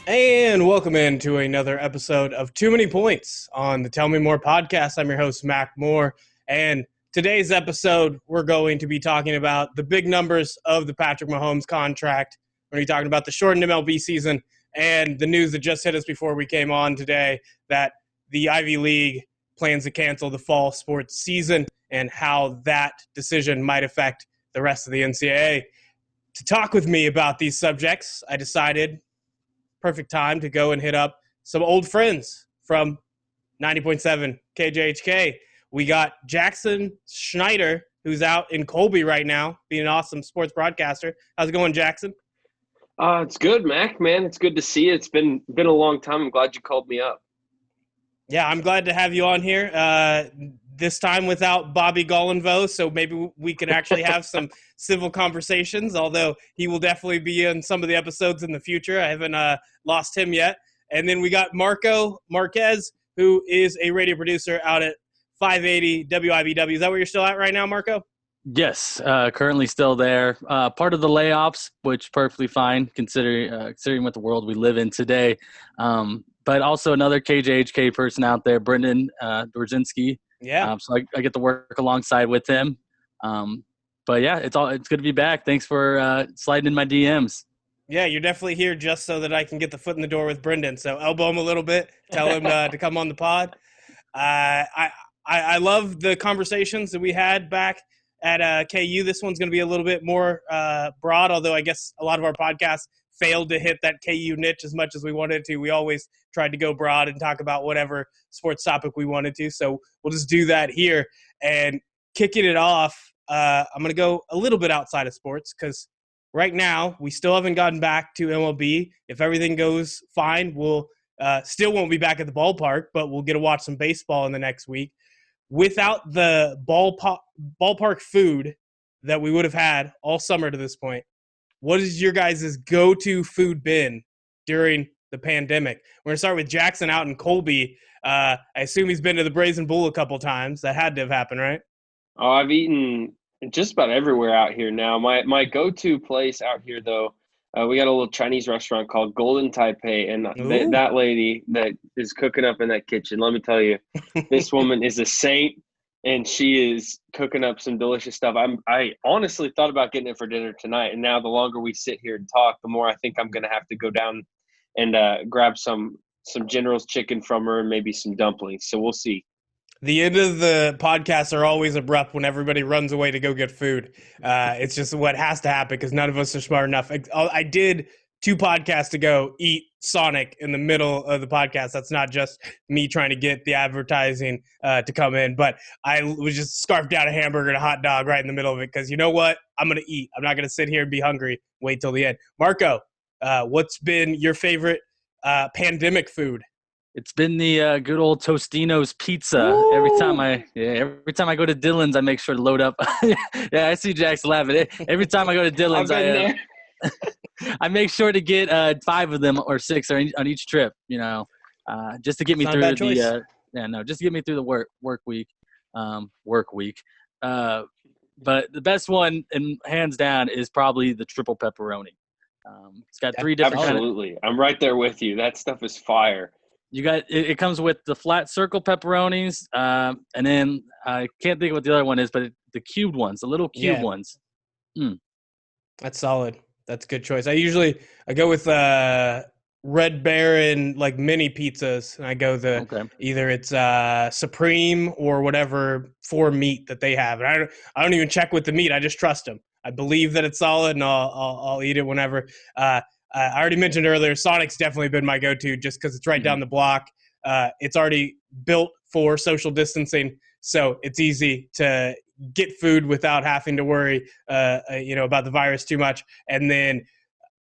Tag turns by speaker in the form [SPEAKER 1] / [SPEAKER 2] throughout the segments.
[SPEAKER 1] And welcome into another episode of Too Many Points on the Tell Me More podcast. I'm your host, Mac Moore. And today's episode, we're going to be talking about the big numbers of the Patrick Mahomes contract. We're going to be talking about the shortened MLB season and the news that just hit us before we came on today that the Ivy League plans to cancel the fall sports season and how that decision might affect the rest of the NCAA. To talk with me about these subjects, I decided perfect time to go and hit up some old friends from 90.7 KJHK. We got Jackson Schneider, who's out in Colby right now, being an awesome sports broadcaster. How's it going, Jackson?
[SPEAKER 2] It's good, Mac, man. It's good to see you. It's been a long time. I'm glad you called me up.
[SPEAKER 1] Yeah, I'm glad to have you on here. This time without Bobby Gollenvo, so maybe we can actually have some civil conversations, although he will definitely be in some of the episodes in the future. I haven't lost him yet. And then we got Marco Marquez, who is a radio producer out at 580 WIBW. Is that where you're still at right now, Marco?
[SPEAKER 3] Yes, currently still there. Part of the layoffs, which perfectly fine considering what the world we live in today. But also another KJHK person out there, Brendan Dorzinski.
[SPEAKER 1] Yeah.
[SPEAKER 3] So I get to work alongside with him. But yeah, it's good to be back. Thanks for sliding in my DMs.
[SPEAKER 1] Yeah, you're definitely here just so that I can get the foot in the door with Brendan. So elbow him a little bit, tell him to come on the pod. I love the conversations that we had back at KU. This one's going to be a little bit more broad, although I guess a lot of our podcasts failed to hit that KU niche as much as we wanted to. We always tried to go broad and talk about whatever sports topic we wanted to. So we'll just do that here. And kicking it off, I'm going to go a little bit outside of sports because right now we still haven't gotten back to MLB. If everything goes fine, we'll still won't be back at the ballpark, but we'll get to watch some baseball in the next week. Without the ballpark food that we would have had all summer to this point, what is your guys' go-to food been during the pandemic? We're going to start with Jackson out in Colby. I assume he's been to the Brazen Bull a couple times. That had to have happened, right?
[SPEAKER 2] Oh, I've eaten just about everywhere out here now. My go-to place out here, though, we got a little Chinese restaurant called Golden Taipei, and that lady that is cooking up in that kitchen, let me tell you, this woman is a saint. And she is cooking up some delicious stuff. I honestly thought about getting it for dinner tonight. And now the longer we sit here and talk, the more I think I'm going to have to go down and grab some General's chicken from her and maybe some dumplings. So we'll see.
[SPEAKER 1] The end of the podcasts are always abrupt when everybody runs away to go get food. It's just what has to happen because none of us are smart enough. I did 2 podcasts ago eat Sonic in the middle of the podcast. That's not just me trying to get the advertising to come in, but I was just scarfed down a hamburger and a hot dog right in the middle of it because you know what? I'm going to eat. I'm not going to sit here and be hungry, wait till the end. Marco, what's been your favorite pandemic food?
[SPEAKER 3] It's been the good old Tostino's pizza.
[SPEAKER 1] Ooh.
[SPEAKER 3] Every time I go to Dylan's, I make sure to load up. Yeah, I see Jackson laughing. Every time I go to Dylan's, I make sure to get 5 of them or 6 on each trip, just to get me through just to get me through the work week. But the best one, and hands down, is probably the triple pepperoni. It's got 3 different.
[SPEAKER 2] Absolutely, I'm right there with you. That stuff is fire.
[SPEAKER 3] You got it comes with the flat circle pepperonis, and then I can't think of what the other one is, but the cubed ones, the little cube ones.
[SPEAKER 1] That's solid. That's a good choice. I go with Red Baron like mini pizzas, and I go either it's Supreme or whatever 4 meat that they have. And I don't even check with the meat. I just trust them. I believe that it's solid, and I'll eat it whenever. I already mentioned earlier, Sonic's definitely been my go-to just because it's right down the block. It's already built for social distancing, so it's easy to get food without having to worry, about the virus too much. And then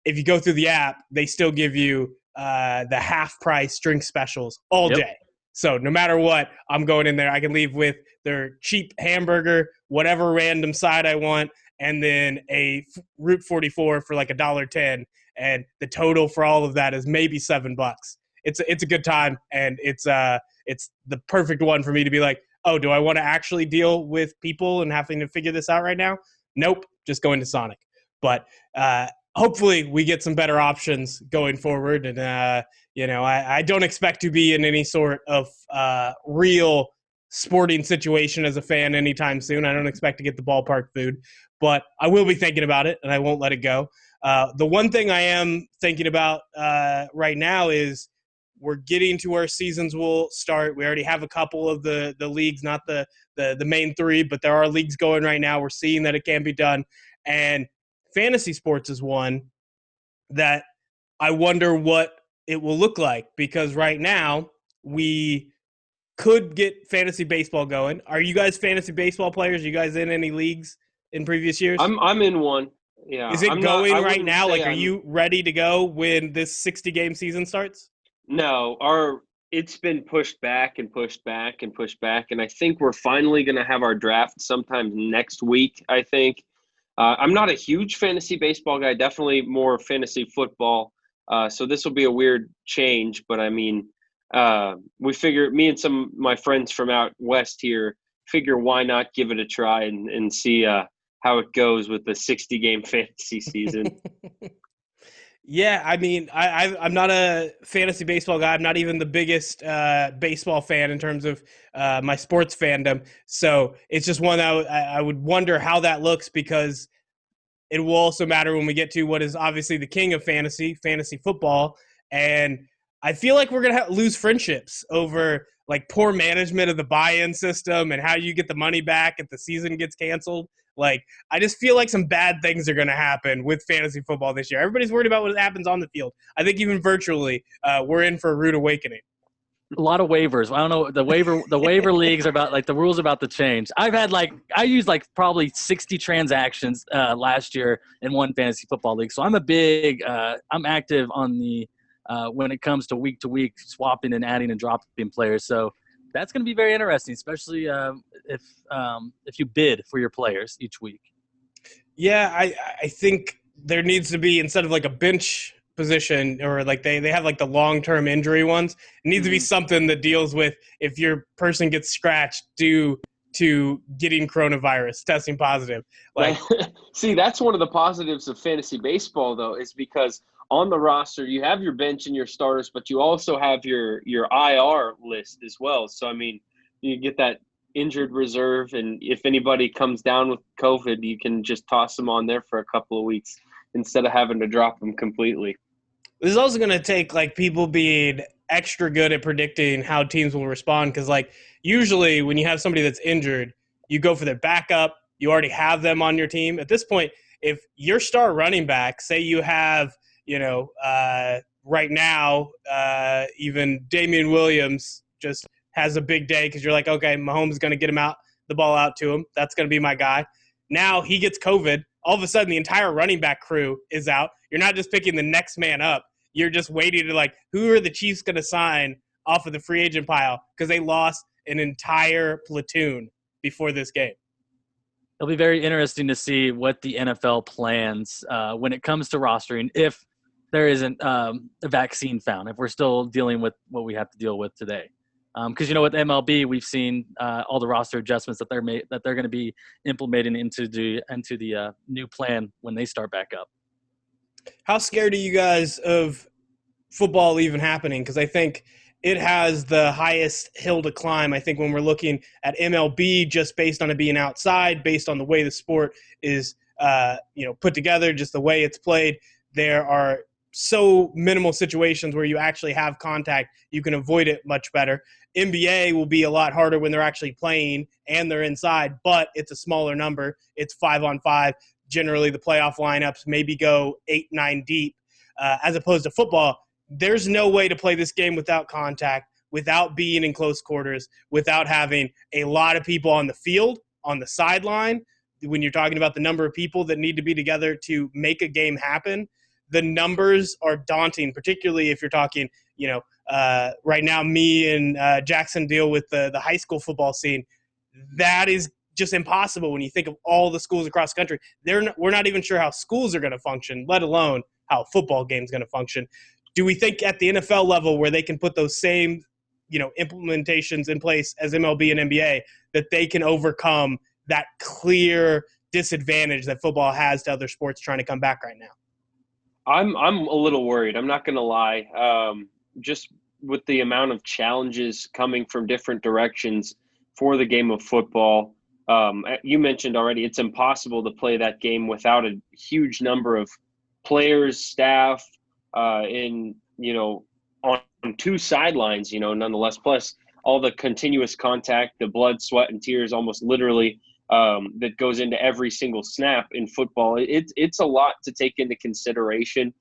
[SPEAKER 1] if you go through the app, they still give you the half-price drink specials all day. So no matter what, I'm going in there. I can leave with their cheap hamburger, whatever random side I want, and then a Route 44 for like $1.10. And the total for all of that is maybe $7. It's a good time, and it's the perfect one for me to be like, oh, do I want to actually deal with people and having to figure this out right now? Nope, just going to Sonic. But hopefully we get some better options going forward. And, I don't expect to be in any sort of real sporting situation as a fan anytime soon. I don't expect to get the ballpark food, but I will be thinking about it, and I won't let it go. The one thing I am thinking about right now is we're getting to where seasons will start. We already have a couple of the leagues, not the main three, but there are leagues going right now. We're seeing that it can be done. And fantasy sports is one that I wonder what it will look like, because right now we could get fantasy baseball going. Are you guys fantasy baseball players? Are you guys in any leagues in previous years?
[SPEAKER 2] I'm in one. Yeah.
[SPEAKER 1] Is it going right now? Like, are you ready to go when this 60-game season starts?
[SPEAKER 2] No, it's been pushed back and pushed back and pushed back, and I think we're finally going to have our draft sometime next week, I think. I'm not a huge fantasy baseball guy, definitely more fantasy football, so this will be a weird change, but I mean, we figure, me and some of my friends from out west here, figure why not give it a try and see how it goes with the 60-game fantasy season.
[SPEAKER 1] Yeah, I mean, I'm not a fantasy baseball guy. I'm not even the biggest baseball fan in terms of my sports fandom. So it's just one that I would wonder how that looks, because it will also matter when we get to what is obviously the king of fantasy football. And I feel like we're going to lose friendships over like poor management of the buy-in system and how you get the money back if the season gets canceled. Like, I just feel like some bad things are going to happen with fantasy football this year. Everybody's worried about what happens on the field. I think even virtually, we're in for a rude awakening.
[SPEAKER 3] A lot of waivers. I don't know. The waiver leagues are about, like, the rules about to change. I used probably 60 transactions last year in one fantasy football league. So I'm I'm active on the when it comes to week swapping and adding and dropping players. So that's going to be very interesting, especially if you bid for your players each week.
[SPEAKER 1] Yeah, I think there needs to be, instead of like a bench position, or like they have like the long-term injury ones, it needs to be something that deals with if your person gets scratched due to getting coronavirus, testing positive. Like,
[SPEAKER 2] see, that's one of the positives of fantasy baseball, though, is because on the roster you have your bench and your starters, but you also have your IR list as well. So I mean, you get that injured reserve, and if anybody comes down with COVID, you can just toss them on there for a couple of weeks instead of having to drop them completely.
[SPEAKER 1] This is also going to take like people being extra good at predicting how teams will respond, because like usually when you have somebody that's injured, you go for their backup. You already have them on your team. At this point, if your star running back, say you have, right now, even Damian Williams just has a big day because you're like, okay, Mahomes is going to get the ball out to him. That's going to be my guy. Now he gets COVID. All of a sudden, the entire running back crew is out. You're not just picking the next man up. You're just waiting to, like, who are the Chiefs going to sign off of the free agent pile, because they lost an entire platoon before this game.
[SPEAKER 3] It'll be very interesting to see what the NFL plans when it comes to rostering, if there isn't a vaccine found, if we're still dealing with what we have to deal with today. Because with MLB, we've seen all the roster adjustments that they're going to be implementing into the new plan when they start back up.
[SPEAKER 1] How scared are you guys of football even happening? Because I think it has the highest hill to climb. I think when we're looking at MLB, just based on it being outside, based on the way the sport is put together, just the way it's played, there are so minimal situations where you actually have contact. You can avoid it much better. NBA will be a lot harder when they're actually playing and they're inside, but it's a smaller number. It's 5-on-5. Generally, the playoff lineups maybe go 8-9 deep, as opposed to football. There's no way to play this game without contact, without being in close quarters, without having a lot of people on the field, on the sideline. When you're talking about the number of people that need to be together to make a game happen, the numbers are daunting, particularly if you're talking, right now me and Jackson deal with the high school football scene. That is just impossible when you think of all the schools across the country. We're not even sure how schools are going to function, let alone how a football game is going to function. Do we think at the NFL level, where they can put those same, implementations in place as MLB and NBA, that they can overcome that clear disadvantage that football has to other sports trying to come back right now?
[SPEAKER 2] I'm a little worried. I'm not going to lie. Just with the amount of challenges coming from different directions for the game of football. You mentioned already, it's impossible to play that game without a huge number of players, staff, on two sidelines, nonetheless, plus all the continuous contact, the blood, sweat, and tears, almost literally, that goes into every single snap in football. It's a lot to take into consideration.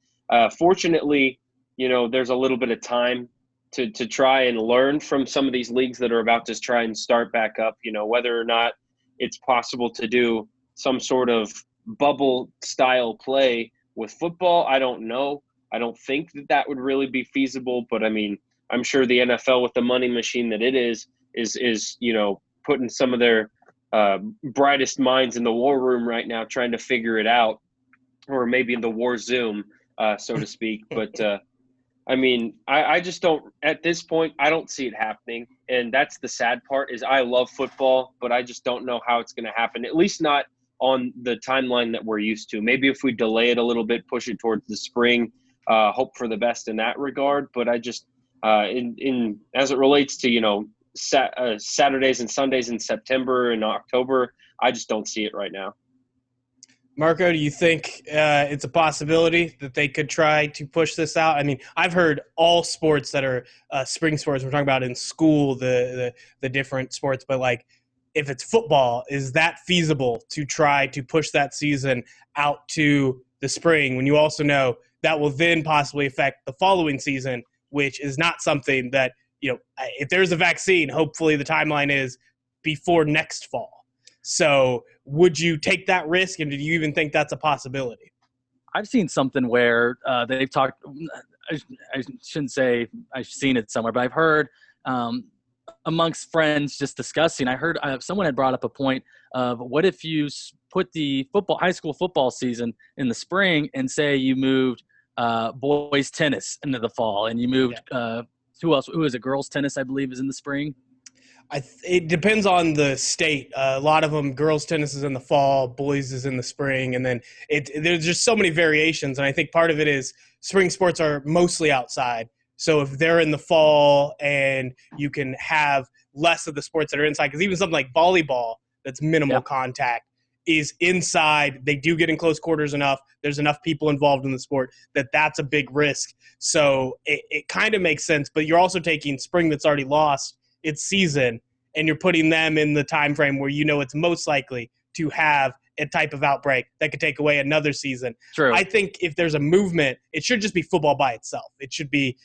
[SPEAKER 2] Fortunately, there's a little bit of time to try and learn from some of these leagues that are about to try and start back up, whether or not it's possible to do some sort of bubble style play with football. I don't know. I don't think that would really be feasible, but I mean, I'm sure the NFL, with the money machine that it is putting some of their brightest minds in the war room right now, trying to figure it out, or maybe in the war Zoom, so to speak. But I mean, I just don't, at this point, I don't see it happening. And that's the sad part, is I love football, but I just don't know how it's going to happen, at least not on the timeline that we're used to. Maybe if we delay it a little bit, push it towards the spring, hope for the best in that regard. But I just, as it relates to, Saturdays and Sundays in September and October, I just don't see it right now.
[SPEAKER 1] Marco, do you think it's a possibility that they could try to push this out? I mean, I've heard all sports that are spring sports, we're talking about in school, the different sports, but like, if it's football, is that feasible to try to push that season out to the spring, when you also know that will then possibly affect the following season, which is not something that, if there's a vaccine, hopefully the timeline is before next fall. So would you take that risk, and do you even think that's a possibility?
[SPEAKER 3] I've seen something where they've talked – I shouldn't say I've seen it somewhere, but I've heard amongst friends just discussing, I heard someone had brought up a point of, what if you put the high school football season in the spring, and say you moved boys tennis into the fall, and you moved who else? Who is it? Girls tennis, I believe, is in the spring.
[SPEAKER 1] It depends on the state. A lot of them, girls tennis is in the fall, boys is in the spring, and then there's just so many variations. And I think part of it is spring sports are mostly outside. So if they're in the fall and you can have less of the sports that are inside, because even something like volleyball that's minimal contact is inside. They do get in close quarters enough. There's enough people involved in the sport that's a big risk. So it kind of makes sense, but you're also taking spring that's already lost its season, and you're putting them in the time frame where it's most likely to have a type of outbreak that could take away another season.
[SPEAKER 3] True.
[SPEAKER 1] I think if there's a movement, it should just be football by itself. It should be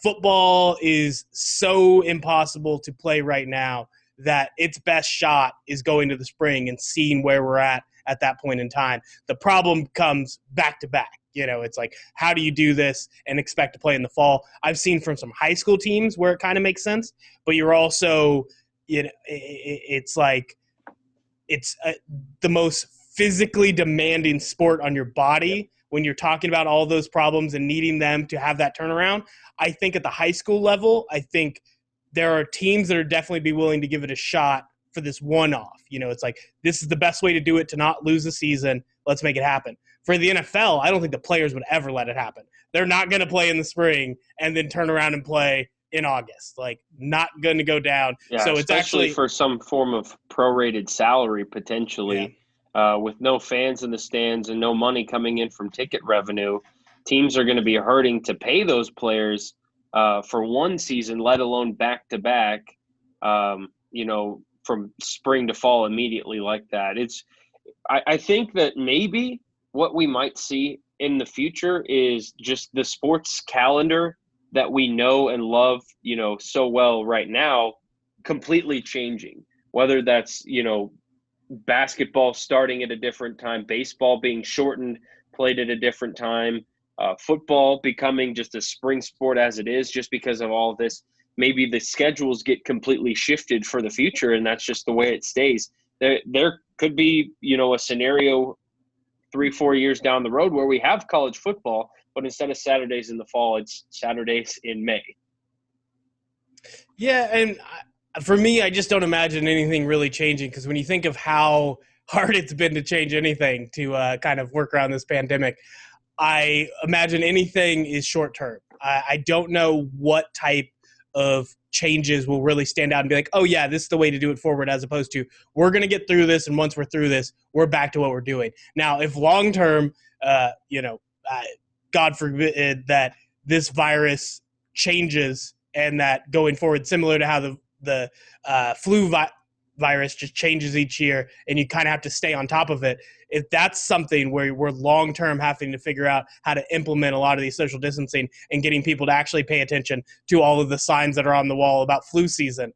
[SPEAKER 1] football is so impossible to play right now that its best shot is going to the spring and seeing where we're at that point in time. The problem comes back to back. It's like, how do you do this and expect to play in the fall? I've seen from some high school teams where it kind of makes sense, but you're also, it's like, it's the most physically demanding sport on your body when you're talking about all those problems and needing them to have that turnaround. I think at the high school level, I think there are teams that are definitely be willing to give it a shot for this one-off. It's like, this is the best way to do it to not lose the season. Let's make it happen. For the NFL, I don't think the players would ever let it happen. They're not going to play in the spring and then turn around and play in August. Like, not going to go down.
[SPEAKER 2] Yeah, so it's actually for some form of prorated salary potentially, with no fans in the stands and no money coming in from ticket revenue. Teams are going to be hurting to pay those players for one season, let alone back-to-back, from spring to fall immediately like that. I think that maybe what we might see in the future is just the sports calendar that we know and love, so well right now, completely changing. Whether that's, basketball starting at a different time, baseball being shortened, played at a different time, football becoming just a spring sport as it is, just because of all of this. Maybe the schedules get completely shifted for the future, and that's just the way it stays. There could be, a scenario 3-4 years down the road where we have college football, but instead of Saturdays in the fall, it's Saturdays in May.
[SPEAKER 1] Yeah, and for me, I just don't imagine anything really changing, because when you think of how hard it's been to change anything to kind of work around this pandemic, I imagine anything is short term. I don't know what type of changes will really stand out and be like, oh yeah, this is the way to do it forward, as opposed to we're going to get through this, and once we're through this, we're back to what we're doing. Now, if long term, God forbid that this virus changes and that going forward, similar to how the flu virus just changes each year and you kind of have to stay on top of it. If that's something where we're long-term having to figure out how to implement a lot of these social distancing and getting people to actually pay attention to all of the signs that are on the wall about flu season.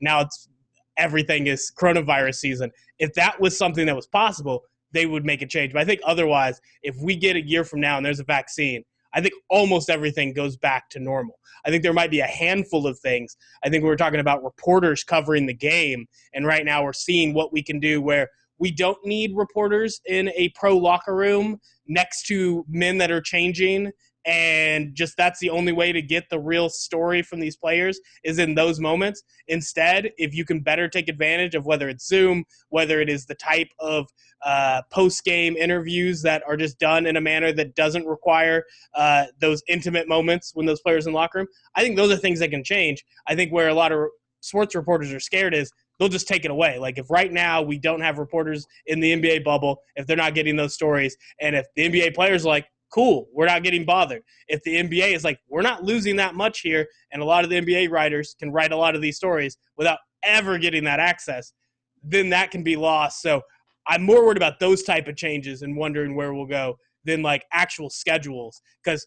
[SPEAKER 1] Now it's everything is coronavirus season. If that was something that was possible, they would make a change. But I think otherwise, if we get a year from now and there's a vaccine, I think almost everything goes back to normal. I think there might be a handful of things. I think we were talking about reporters covering the game, and right now we're seeing what we can do where we don't need reporters in a pro locker room next to men that are changing, and just that's the only way to get the real story from these players is in those moments. Instead, if you can better take advantage of whether it's Zoom, whether it is the type of post-game interviews that are just done in a manner that doesn't require those intimate moments when those players in the locker room, I think those are things that can change. I think where a lot of sports reporters are scared is they'll just take it away. Like if right now we don't have reporters in the NBA bubble, if they're not getting those stories, and if the NBA players are like, cool, we're not getting bothered. If the NBA is like, we're not losing that much here, and a lot of the NBA writers can write a lot of these stories without ever getting that access, then that can be lost. So I'm more worried about those type of changes and wondering where we'll go than like actual schedules, because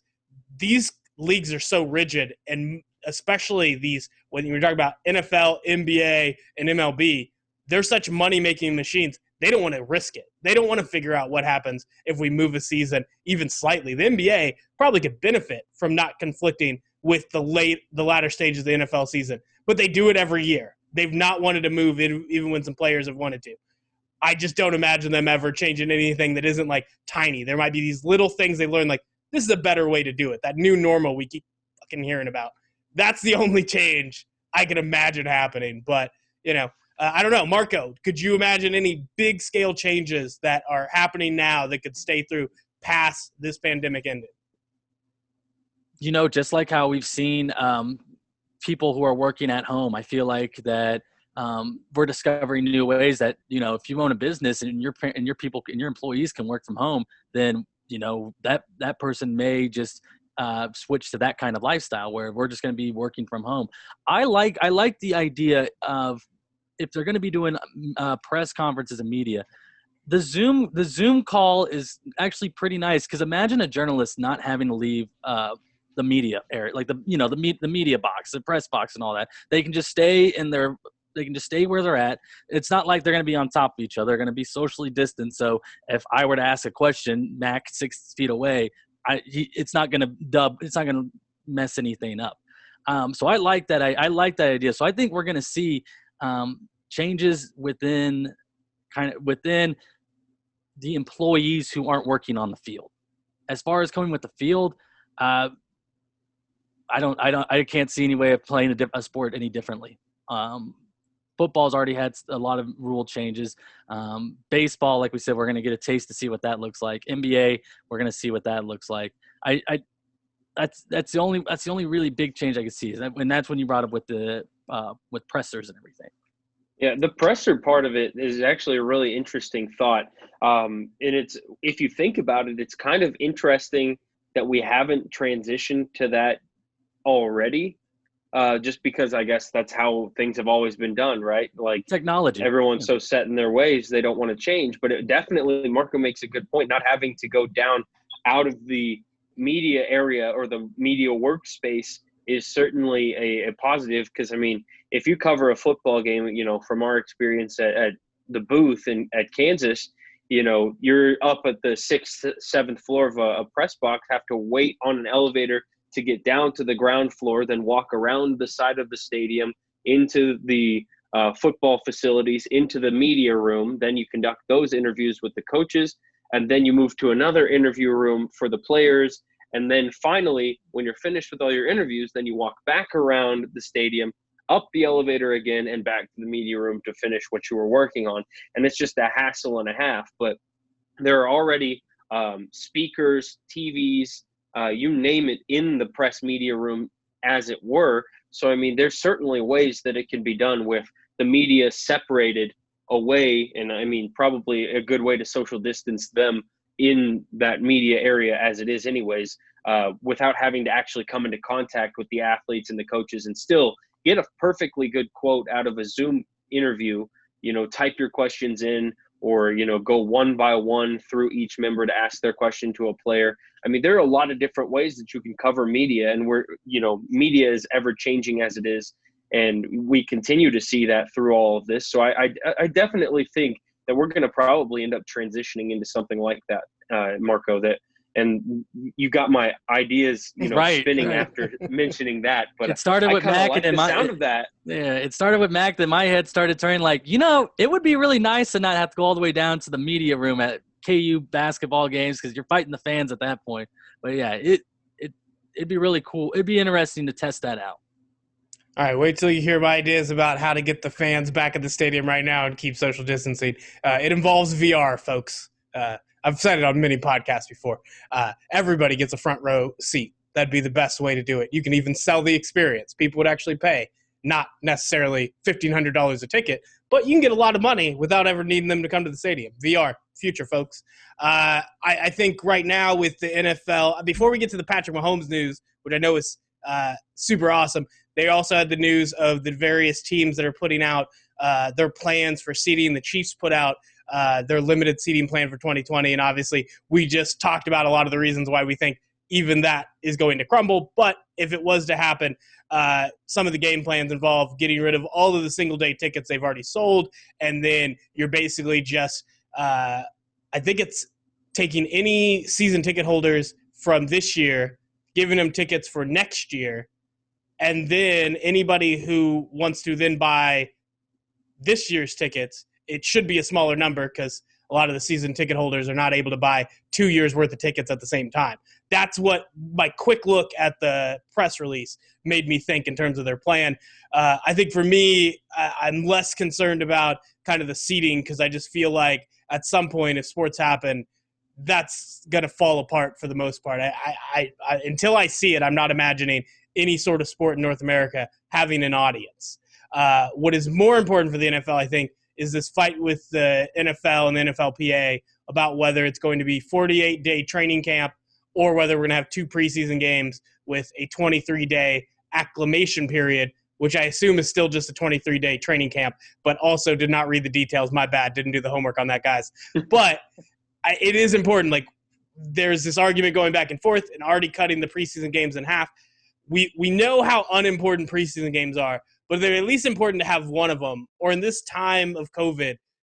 [SPEAKER 1] these leagues are so rigid, and especially these, when you're talking about NFL, NBA, and MLB, they're such money-making machines. They don't want to risk it. They don't want to figure out what happens if we move a season even slightly. The NBA probably could benefit from not conflicting with the latter stages of the NFL season, but they do it every year. They've not wanted to move even when some players have wanted to. I just don't imagine them ever changing anything that isn't like tiny. There might be these little things they learn, like this is a better way to do it. That new normal we keep fucking hearing about. That's the only change I can imagine happening. But, I don't know. Marco, could you imagine any big scale changes that are happening now that could stay through past this pandemic ended?
[SPEAKER 3] Just like how we've seen people who are working at home, I feel like that we're discovering new ways that, if you own a business and your people and your employees can work from home, then, that person may just switch to that kind of lifestyle where we're just going to be working from home. I like the idea of, if they're going to be doing press conferences and media, the Zoom call is actually pretty nice, because imagine a journalist not having to leave the media area, like the media box, the press box, and all that. They can just stay where they're at. It's not like they're going to be on top of each other. They're going to be socially distant. So if I were to ask a question, Mac 6 feet away, it's not going to mess anything up. So I like that. I like that idea. So I think we're going to see changes within the employees who aren't working on the field. As far as coming with the field, I can't see any way of playing a sport any differently. Football's already had a lot of rule changes. Baseball, like we said, we're going to get a taste to see what that looks like. NBA, we're going to see what that looks like. That's the only really big change I could see, and that's when you brought up with pressers and everything.
[SPEAKER 2] Yeah, the presser part of it is actually a really interesting thought. And if you think about it, it's kind of interesting that we haven't transitioned to that already. Just because I guess that's how things have always been done, right? Like
[SPEAKER 3] technology.
[SPEAKER 2] Everyone's so set in their ways, they don't want to change. But it definitely, Marco makes a good point, not having to go down out of the media area or the media workspace is certainly a positive. Because, I mean, if you cover a football game, from our experience at the booth at Kansas, you're up at the 6th, 7th floor of a press box, have to wait on an elevator to get down to the ground floor, then walk around the side of the stadium into the football facilities, into the media room. Then you conduct those interviews with the coaches, and then you move to another interview room for the players. And then finally, when you're finished with all your interviews, then you walk back around the stadium, up the elevator again, and back to the media room to finish what you were working on. And it's just a hassle and a half. But there are already speakers, TVs, you name it, in the press media room, as it were. So, I mean, there's certainly ways that it can be done with the media separated away. And I mean, probably a good way to social distance them in that media area as it is anyways, without having to actually come into contact with the athletes and the coaches, and still get a perfectly good quote out of a Zoom interview. Type your questions in, or, go one by one through each member to ask their question to a player. I mean, there are a lot of different ways that you can cover media, and media is ever changing as it is. And we continue to see that through all of this. So I definitely think that we're going to probably end up transitioning into something like that, Marco, and you got my ideas, spinning after mentioning that. But
[SPEAKER 3] it started with Mac,
[SPEAKER 2] like
[SPEAKER 3] and
[SPEAKER 2] the sound of that.
[SPEAKER 3] Yeah, it started with Mac. Then my head started turning like, it would be really nice to not have to go all the way down to the media room at KU basketball games, because you're fighting the fans at that point. But yeah, it'd be really cool. It'd be interesting to test that out.
[SPEAKER 1] All right, wait till you hear my ideas about how to get the fans back at the stadium right now and keep social distancing. It involves VR, folks. I've said it on many podcasts before. Everybody gets a front row seat. That'd be the best way to do it. You can even sell the experience. People would actually pay, not necessarily $1,500 a ticket, but you can get a lot of money without ever needing them to come to the stadium. VR, future, folks. I think right now with the NFL, before we get to the Patrick Mahomes news, which I know is super awesome, they also had the news of the various teams that are putting out their plans for seating. The Chiefs put out their limited seating plan for 2020, and obviously we just talked about a lot of the reasons why we think even that is going to crumble. But if it was to happen, some of the game plans involve getting rid of all of the single-day tickets they've already sold, and then you're basically just I think it's taking any season ticket holders from this year, giving them tickets for next year, and then anybody who wants to then buy this year's tickets, it should be a smaller number because a lot of the season ticket holders are not able to buy 2 years worth of tickets at the same time. That's what my quick look at the press release made me think in terms of their plan. I think for me, I'm less concerned about kind of the seating, because I just feel like at some point, if sports happen, that's going to fall apart for the most part. I until I see it, I'm not imagining any sort of sport in North America having an audience. What is more important for the NFL, I think, is this fight with the NFL and the NFLPA about whether it's going to be 48-day training camp or whether we're going to have 2 preseason games with a 23-day acclimation period, which I assume is still just a 23-day training camp, but also did not read the details. My bad. Didn't do the homework on that, guys. But it is important. Like, there's this argument going back and forth and already cutting the preseason games in half. We know how unimportant preseason games are, but they're at least important to have one of them. Or in this time of COVID,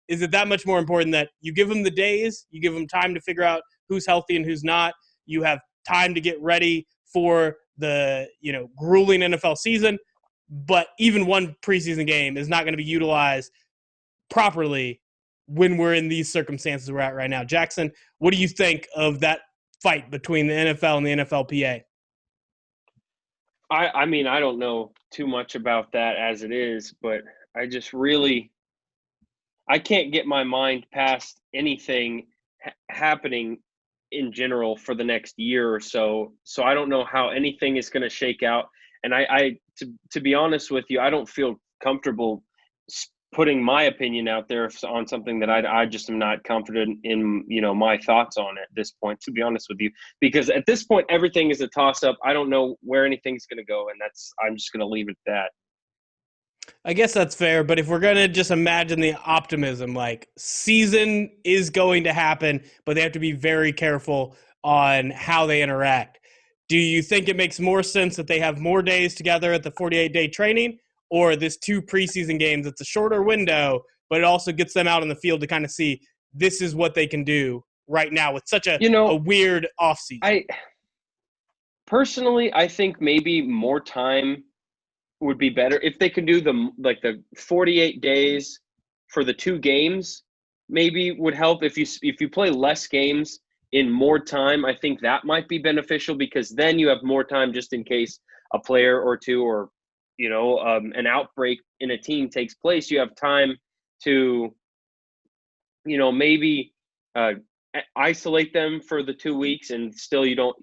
[SPEAKER 1] is it that much more important that you give them the days, you give them time to figure out who's healthy and who's not, you have time to get ready for the grueling NFL season, but even one preseason game is not going to be utilized properly when we're in these circumstances we're at right now. Jackson, what do you think of that fight between the NFL and the NFLPA?
[SPEAKER 2] I mean, I don't know too much about that as it is, but I just really – I can't get my mind past anything happening in general for the next year or so. So I don't know how anything is going to shake out. And to be honest with you, I don't feel comfortable putting my opinion out there on something that I just am not confident in, my thoughts on at this point, to be honest with you, because at this point, everything is a toss up. I don't know where anything's going to go. And I'm just going to leave it at that.
[SPEAKER 1] I guess that's fair. But if we're going to just imagine the optimism, like, season is going to happen, but they have to be very careful on how they interact. Do you think it makes more sense that they have more days together at the 48-day training, or this 2 preseason games? It's a shorter window, but it also gets them out in the field to kind of see this is what they can do right now with such a weird offseason.
[SPEAKER 2] I think maybe more time would be better if they could do the 48 days for the 2 games. Maybe would help if you play less games in more time. I think that might be beneficial, because then you have more time just in case a player or two or an outbreak in a team takes place. You have time to maybe isolate them for the 2 weeks and still you don't,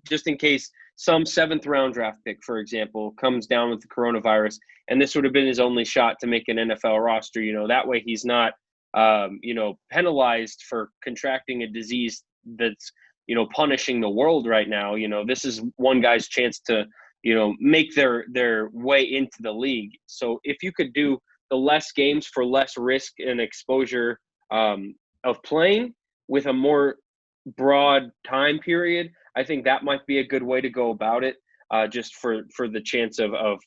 [SPEAKER 2] just in case some 7th round draft pick, for example, comes down with the coronavirus, and this would have been his only shot to make an NFL roster, that way he's not, penalized for contracting a disease that's, punishing the world right now. This is one guy's chance to, make their way into the league. So if you could do the less games for less risk and exposure of playing with a more broad time period, I think that might be a good way to go about it, just for the chance of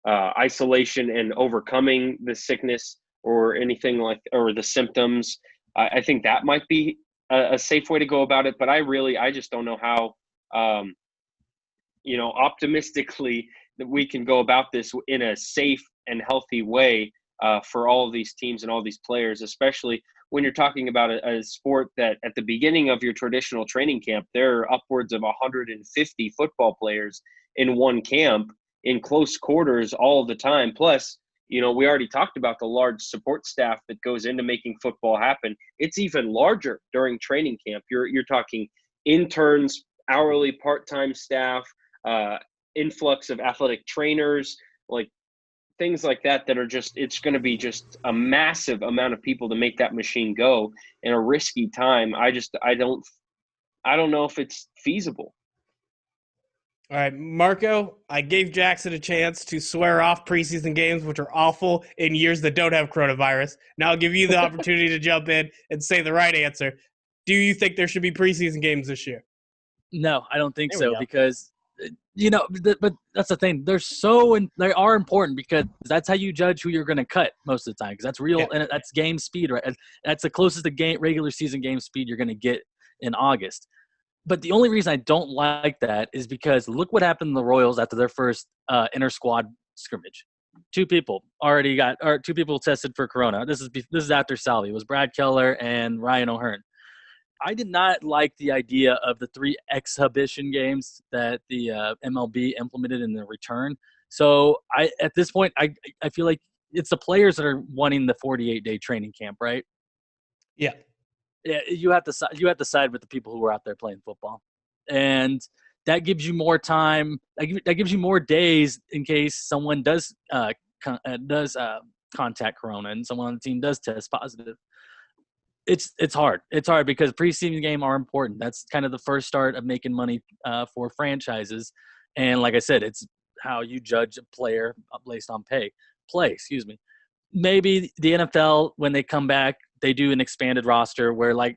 [SPEAKER 2] isolation and overcoming the sickness or anything or the symptoms. I think that might be a safe way to go about it. But I just don't know how, optimistically that we can go about this in a safe and healthy way for all of these teams and all these players, especially when you're talking about a sport that at the beginning of your traditional training camp, there are upwards of 150 football players in one camp in close quarters all the time. Plus, we already talked about the large support staff that goes into making football happen. It's even larger during training camp. You're talking interns, hourly part-time staff, influx of athletic trainers, like things like that are just, it's going to be just a massive amount of people to make that machine go in a risky time. I don't know if it's feasible.
[SPEAKER 1] All right, Marco, I gave Jackson a chance to swear off preseason games, which are awful in years that don't have coronavirus. Now I'll give you the opportunity to jump in and say the right answer. Do you think there should be preseason games this year?
[SPEAKER 3] No, I don't think so, because but that's the thing. They are important because that's how you judge who you're going to cut most of the time, because that's real, and that's game speed, right? That's the closest to regular season game speed you're going to get in August. But the only reason I don't like that is because look what happened to the Royals after their first inter-squad scrimmage. Two people tested for corona. This is after Salvi. It was Brad Keller and Ryan O'Hearn. I did not like the idea of the 3 exhibition games that the MLB implemented in the return. So at this point, I feel like it's the players that are wanting the 48-day training camp, right?
[SPEAKER 1] Yeah.
[SPEAKER 3] Yeah, you have to side with the people who are out there playing football, and that gives you more time. That gives you more days in case someone does contact corona and someone on the team does test positive. It's hard. It's hard because preseason game are important. That's kind of the first start of making money for franchises, and like I said, it's how you judge a player based on play. Maybe the NFL, when they come back, they do an expanded roster where, like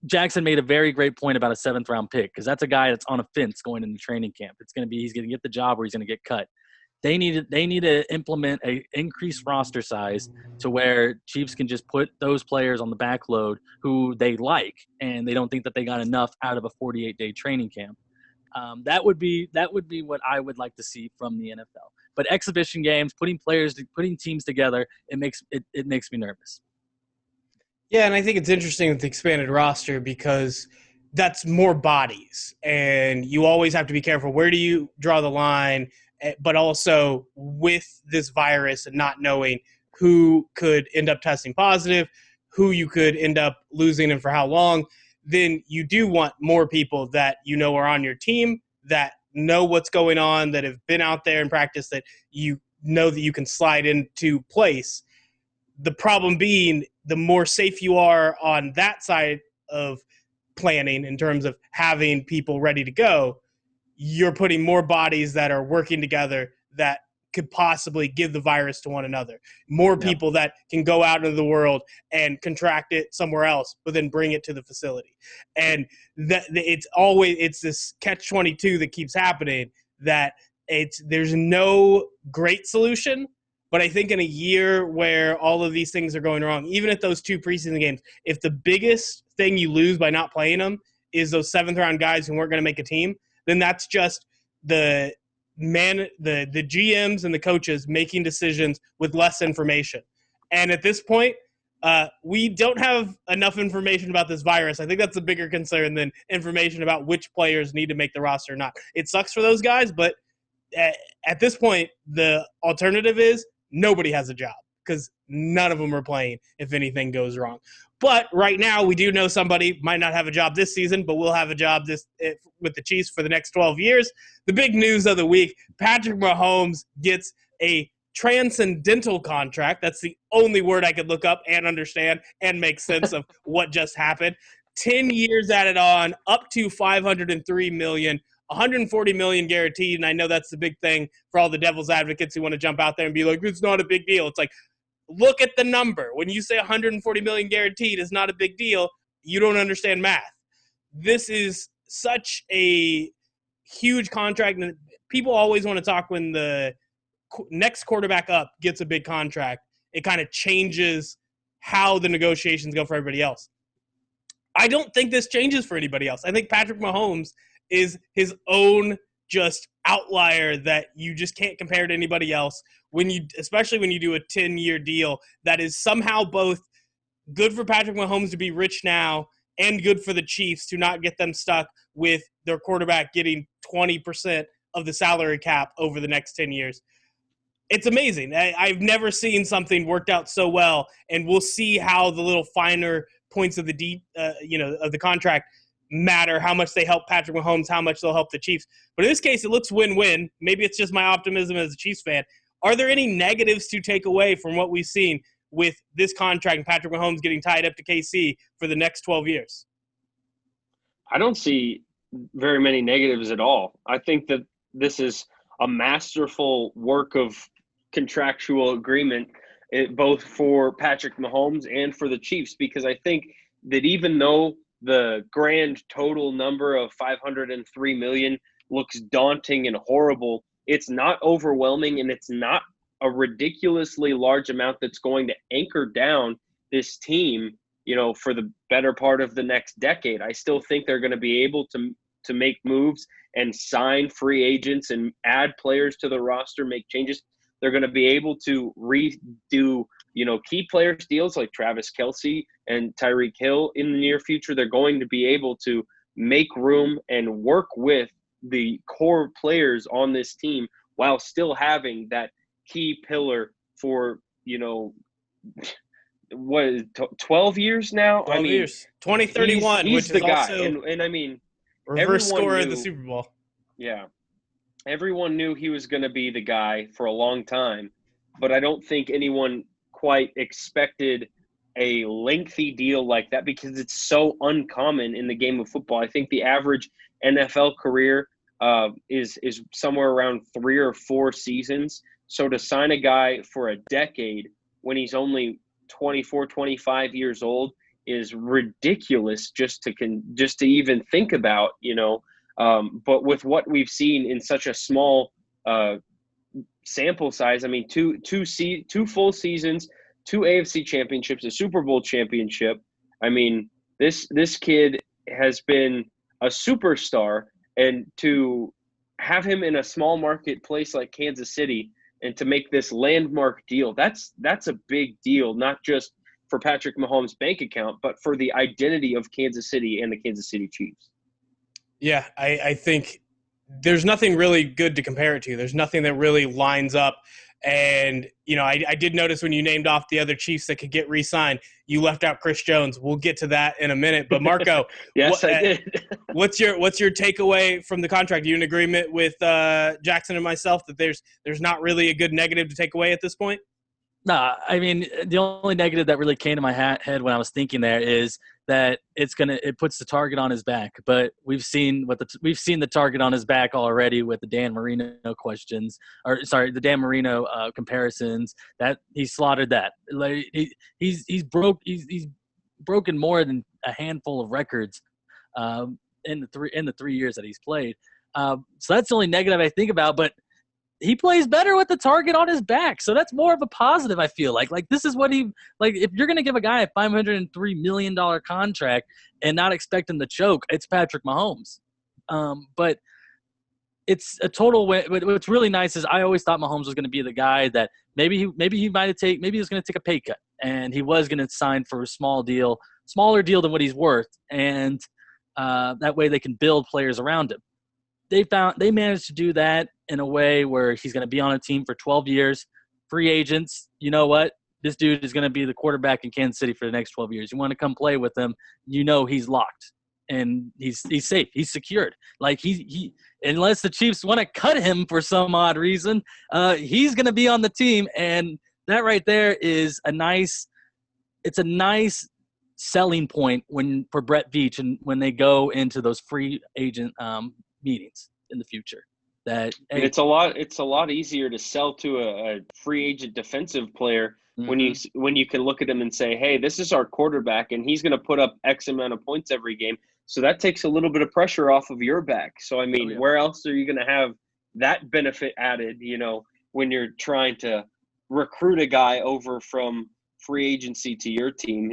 [SPEAKER 3] Jackson made a very great point about a 7th round pick, because that's a guy that's on a fence going into training camp. He's going to get the job or he's going to get cut. They need to implement a increased roster size to where Chiefs can just put those players on the back load who they like, and they don't think that they got enough out of a 48-day training camp. That would be what I would like to see from the NFL. But exhibition games, putting teams together, it makes me nervous.
[SPEAKER 1] Yeah, and I think it's interesting with the expanded roster because that's more bodies, and you always have to be careful. Where do you draw the line? But also with this virus and not knowing who could end up testing positive, who you could end up losing and for how long, then you do want more people that are on your team, that know what's going on, that have been out there in practice, that you know that you can slide into place. The problem being, the more safe you are on that side of planning in terms of having people ready to go, you're putting more bodies that are working together that could possibly give the virus to one another. More people that can go out into the world and contract it somewhere else, but then bring it to the facility. And it's this catch-22 that keeps happening, that there's no great solution. But I think in a year where all of these things are going wrong, even at those 2 preseason games, if the biggest thing you lose by not playing them is those 7th round guys who weren't going to make a team, then that's just the GMs and the coaches making decisions with less information. And at this point, we don't have enough information about this virus. I think that's a bigger concern than information about which players need to make the roster or not. It sucks for those guys, but at this point, the alternative is nobody has a job because none of them are playing if anything goes wrong. But right now, we do know somebody might not have a job this season, but will have a job with the Chiefs for the next 12 years. The big news of the week, Patrick Mahomes gets a transcendental contract. That's the only word I could look up and understand and make sense of what just happened. 10 years added on, up to $503 million, $140 million guaranteed. And I know that's the big thing for all the devil's advocates who want to jump out there and be like, it's not a big deal. It's like, look at the number. When you say $140 million guaranteed is not a big deal, you don't understand math. This is such a huge contract. And people always want to talk when the next quarterback up gets a big contract. It kind of changes how the negotiations go for everybody else. I don't think this changes for anybody else. I think Patrick Mahomes is his own just outlier that you just can't compare to anybody else. Especially when you do a 10-year deal that is somehow both good for Patrick Mahomes to be rich now and good for the Chiefs to not get them stuck with their quarterback getting 20% of the salary cap over the next 10 years. It's amazing. I've never seen something worked out so well, and we'll see how the little finer points of the of the contract matter, how much they help Patrick Mahomes, how much they'll help the Chiefs. But in this case, it looks win-win. Maybe it's just my optimism as a Chiefs fan. Are there any negatives to take away from what we've seen with this contract and Patrick Mahomes getting tied up to KC for the next 12 years?
[SPEAKER 2] I don't see very many negatives at all. I think that this is a masterful work of contractual agreement, both for Patrick Mahomes and for the Chiefs, because I think that even though the grand total number of $503 million looks daunting and horrible, it's not overwhelming, and it's not a ridiculously large amount that's going to anchor down this team, for the better part of the next decade. I still think they're going to be able to make moves and sign free agents and add players to the roster, make changes. They're going to be able to redo, key players deals like Travis Kelce and Tyreek Hill in the near future. They're going to be able to make room and work with the core players on this team while still having that key pillar for, 12 years now?
[SPEAKER 1] 12 years. 2031,
[SPEAKER 2] he's
[SPEAKER 1] which
[SPEAKER 2] the
[SPEAKER 1] is
[SPEAKER 2] guy.
[SPEAKER 1] also
[SPEAKER 2] And I mean,
[SPEAKER 1] reverse score of the Super Bowl.
[SPEAKER 2] Yeah. Everyone knew he was going to be the guy for a long time, but I don't think anyone quite expected a lengthy deal like that because it's so uncommon in the game of football. I think the average NFL career is somewhere around 3 or 4 seasons. So to sign a guy for a decade when he's only 24, 25 years old is ridiculous just to even think about, but with what we've seen in such a small sample size, I mean, two full seasons, 2 AFC championships, a Super Bowl championship. I mean, this kid has been a superstar, and to have him in a small market place like Kansas City and to make this landmark deal, that's a big deal, not just for Patrick Mahomes' bank account, but for the identity of Kansas City and the Kansas City Chiefs.
[SPEAKER 1] Yeah, I think there's nothing really good to compare it to. There's nothing that really lines up. And, I did notice when you named off the other Chiefs that could get re-signed, you left out Chris Jones. We'll get to that in a minute. But, Marco,
[SPEAKER 2] yes, I did.
[SPEAKER 1] What's your takeaway from the contract? Are you in agreement with Jackson and myself that there's not really a good negative to take away at this point?
[SPEAKER 3] No, I mean, the only negative that really came to my head when I was thinking there is that it puts the target on his back. But we've seen the target on his back already with the Dan Marino the Dan Marino comparisons. That he slaughtered that. Like he's broken more than a handful of records in the 3 years that he's played. So that's the only negative I think about. But he plays better with the target on his back. So that's more of a positive, I feel like. Like, this is what if you're going to give a guy a $503 million contract and not expect him to choke, it's Patrick Mahomes. But it's a total way. But what's really nice is I always thought Mahomes was going to be the guy that maybe he was going to take a pay cut and he was going to sign for a smaller deal than what he's worth. And that way they can build players around him. They managed to do that in a way where he's going to be on a team for 12 years, free agents. You know what? this dude is going to be the quarterback in Kansas City for the next 12 years. You want to come play with him, he's locked and he's safe. He's secured. Like he unless the Chiefs want to cut him for some odd reason, he's going to be on the team. And that right there is a nice selling point for Brett Veach and when they go into those free agent meetings in the future. That
[SPEAKER 2] it's a lot easier to sell to a free agent defensive player when you can look at him and say, hey, this is our quarterback and he's going to put up X amount of points every game. So that takes a little bit of pressure off of your back. So I mean, where else are you going to have that benefit added, when you're trying to recruit a guy over from free agency to your team?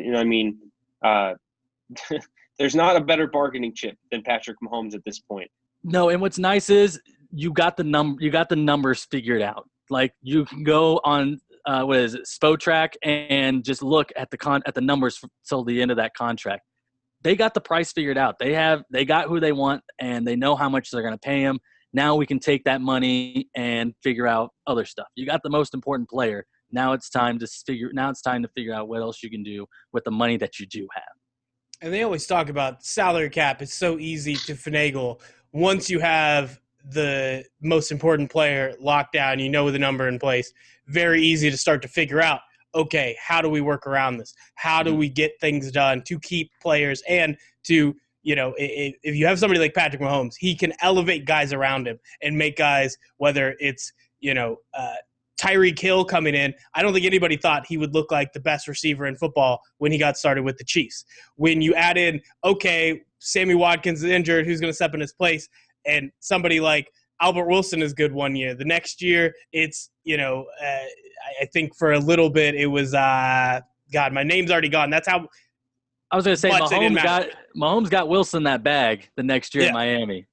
[SPEAKER 2] There's not a better bargaining chip than Patrick Mahomes at this point.
[SPEAKER 3] No, and what's nice is you got the numbers figured out. Like you can go on Spotrac and just look at the numbers till the end of that contract. They got the price figured out. They got who they want and they know how much they're going to pay him. Now we can take that money and figure out other stuff. You got the most important player. Now it's time to figure out what else you can do with the money that you do have.
[SPEAKER 1] And they always talk about salary cap. It's so easy to finagle once you have the most important player locked down, the number in place. Very easy to start to figure out, okay, how do we work around this? How do we get things done to keep players and to, if you have somebody like Patrick Mahomes, he can elevate guys around him and make guys, whether it's, Tyreek Hill coming in, I don't think anybody thought he would look like the best receiver in football when he got started with the Chiefs. When you add in, okay, Sammy Watkins is injured, who's going to step in his place? And somebody like Albert Wilson is good one year. The next year, it's, I think for a little bit it was, God, my name's already gone. That's how
[SPEAKER 3] I was going to say Mahomes got Wilson that bag the next year in Miami.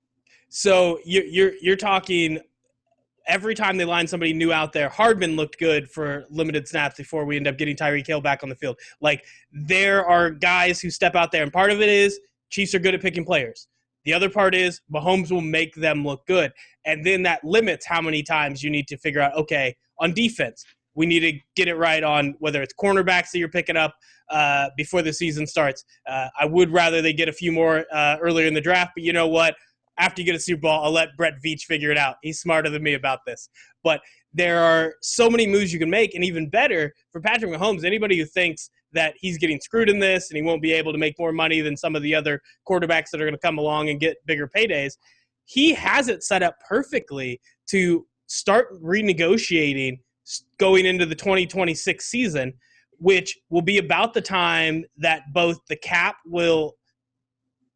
[SPEAKER 1] So you're talking – every time they line somebody new out there, Hardman looked good for limited snaps before we end up getting Tyreek Hill back on the field. Like, there are guys who step out there, and part of it is Chiefs are good at picking players. The other part is Mahomes will make them look good. And then that limits how many times you need to figure out, okay, on defense, we need to get it right on whether it's cornerbacks that you're picking up before the season starts. I would rather they get a few more earlier in the draft, but you know what? After you get a Super Bowl, I'll let Brett Veach figure it out. He's smarter than me about this. But there are so many moves you can make, and even better for Patrick Mahomes, anybody who thinks that he's getting screwed in this and he won't be able to make more money than some of the other quarterbacks that are going to come along and get bigger paydays, he has it set up perfectly to start renegotiating going into the 2026 season, which will be about the time that both the cap will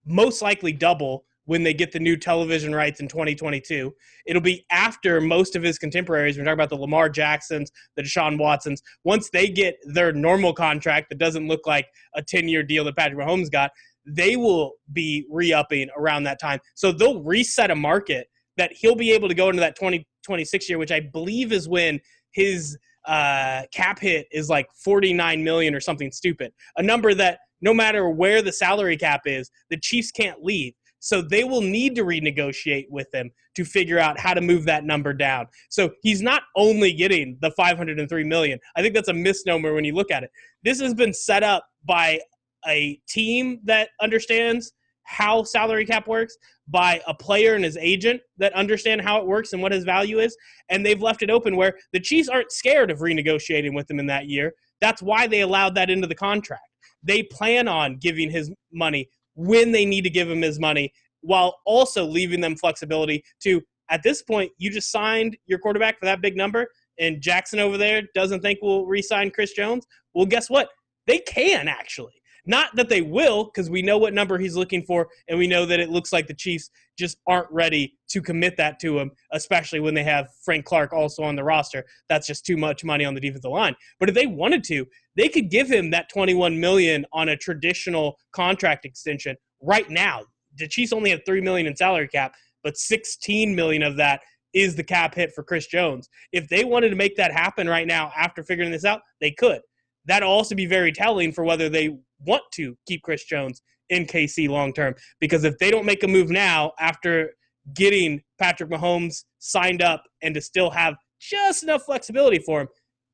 [SPEAKER 1] most likely double when they get the new television rights in 2022. It'll be after most of his contemporaries, we're talking about the Lamar Jacksons, the Deshaun Watsons, once they get their normal contract that doesn't look like a 10-year deal that Patrick Mahomes got, they will be re-upping around that time. So they'll reset a market that he'll be able to go into that 2026 year, which I believe is when his cap hit is like $49 million or something stupid. A number that no matter where the salary cap is, the Chiefs can't leave. So they will need to renegotiate with him to figure out how to move that number down. So he's not only getting the $503 million. I think that's a misnomer when you look at it. This has been set up by a team that understands how salary cap works, by a player and his agent that understand how it works and what his value is, and they've left it open where the Chiefs aren't scared of renegotiating with him in that year. That's why they allowed that into the contract. They plan on giving his money when they need to give him his money, while also leaving them flexibility to, at this point, you just signed your quarterback for that big number, and Jackson over there doesn't think we'll re-sign Chris Jones. Well, guess what? They can, actually. Not that they will, because we know what number he's looking for, and we know that it looks like the Chiefs just aren't ready to commit that to him, especially when they have Frank Clark also on the roster. That's just too much money on the defensive line. But if they wanted to, they could give him that $21 million on a traditional contract extension right now. The Chiefs only have $3 million in salary cap, but $16 million of that is the cap hit for Chris Jones. If they wanted to make that happen right now after figuring this out, they could. That'll also be very telling for whether they want to keep Chris Jones in KC long-term, because if they don't make a move now after getting Patrick Mahomes signed up and to still have just enough flexibility for him,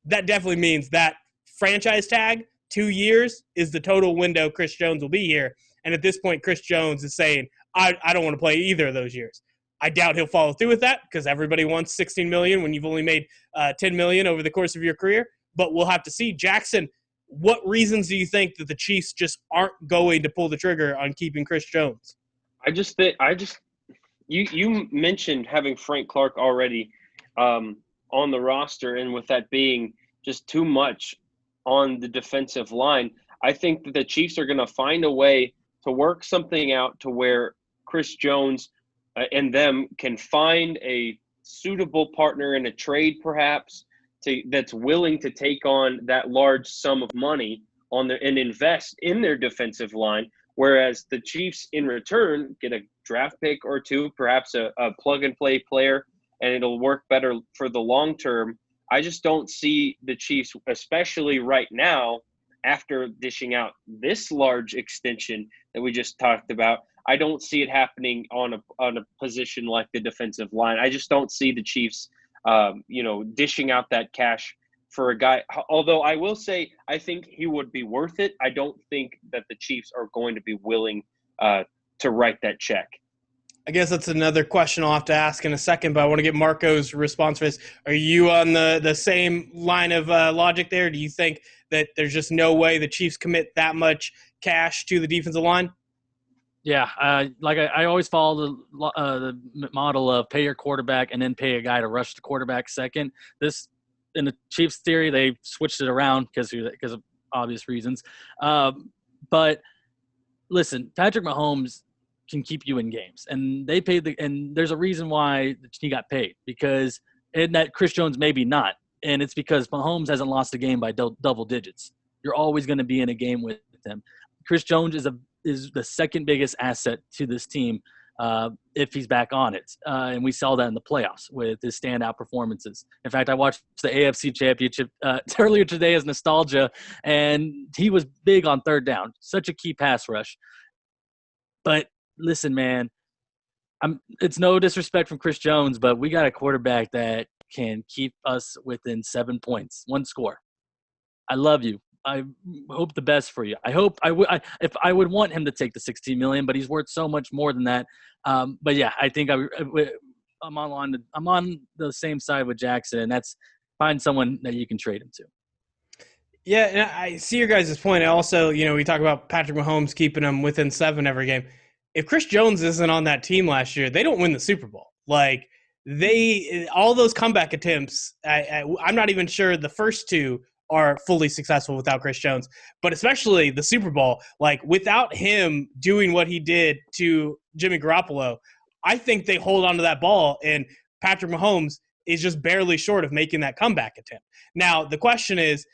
[SPEAKER 1] that definitely means that franchise tag, 2 years is the total window Chris Jones will be here. And at this point, Chris Jones is saying, I don't want to play either of those years. I doubt he'll follow through with that because everybody wants $16 million when you've only made $10 million over the course of your career. But we'll have to see. Jackson, what reasons do you think that the Chiefs just aren't going to pull the trigger on keeping Chris Jones?
[SPEAKER 2] You mentioned having Frank Clark already on the roster, and with that being just too much on the defensive line, I think that the Chiefs are going to find a way to work something out to where Chris Jones and them can find a suitable partner in a trade, perhaps, that's willing to take on that large sum of money and invest in their defensive line, whereas the Chiefs in return get a draft pick or two, perhaps a plug-and-play player, and it'll work better for the long term. I just don't see the Chiefs, especially right now, after dishing out this large extension that we just talked about. I don't see it happening on a position like the defensive line. I just don't see the Chiefs, dishing out that cash for a guy. Although I will say, I think he would be worth it. I don't think that the Chiefs are going to be willing to write that check.
[SPEAKER 1] I guess that's another question I'll have to ask in a second, but I want to get Marco's response for this. Are you on the same line of logic there? Do you think that there's just no way the Chiefs commit that much cash to the defensive line?
[SPEAKER 3] Yeah, I always follow the model of pay your quarterback and then pay a guy to rush the quarterback second. This, in the Chiefs' theory, they switched it around because of obvious reasons. But listen, Patrick Mahomes can keep you in games, and they paid and there's a reason why he got paid, because and that Chris Jones maybe not, and it's because Mahomes hasn't lost a game by double digits. You're always going to be in a game with him. Chris Jones is the second biggest asset to this team if he's back on it. And we saw that in the playoffs with his standout performances. In fact, I watched the AFC Championship earlier today as nostalgia, and he was big on third down. Such a key pass rush. But listen, man, it's no disrespect from Chris Jones, but we got a quarterback that can keep us within 7 points, one score. I love you. I hope the best for you. I would want him to take the $16 million, but he's worth so much more than that. But yeah, I think I'm on the same side with Jackson, and that's find someone that you can trade him to.
[SPEAKER 1] Yeah, and I see your guys' point. Also, we talk about Patrick Mahomes keeping them within 7 every game. If Chris Jones isn't on that team last year, they don't win the Super Bowl. Like all those comeback attempts, I'm not even sure the first 2 are fully successful without Chris Jones, but especially the Super Bowl, like without him doing what he did to Jimmy Garoppolo, I think they hold on to that ball, and Patrick Mahomes is just barely short of making that comeback attempt. Now, the question is,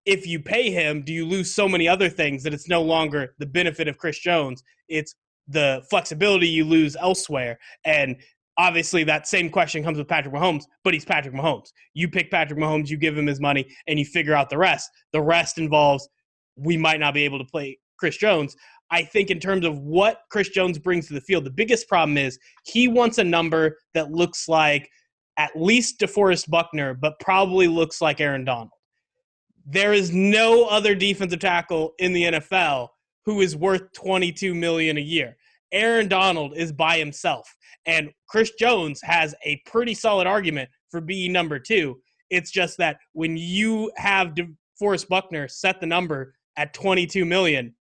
[SPEAKER 1] if you pay him, do you lose so many other things that it's no longer the benefit of Chris Jones? It's the flexibility you lose elsewhere. And obviously, that same question comes with Patrick Mahomes, but he's Patrick Mahomes. You pick Patrick Mahomes, you give him his money, and you figure out the rest. The rest involves we might not be able to play Chris Jones. I think in terms of what Chris Jones brings to the field, the biggest problem is he wants a number that looks like at least DeForest Buckner, but probably looks like Aaron Donald. There is no other defensive tackle in the NFL who is worth $22 million a year. Aaron Donald is by himself. And Chris Jones has a pretty solid argument for being number 2. It's just that when you have DeForest Buckner set the number at $22 million,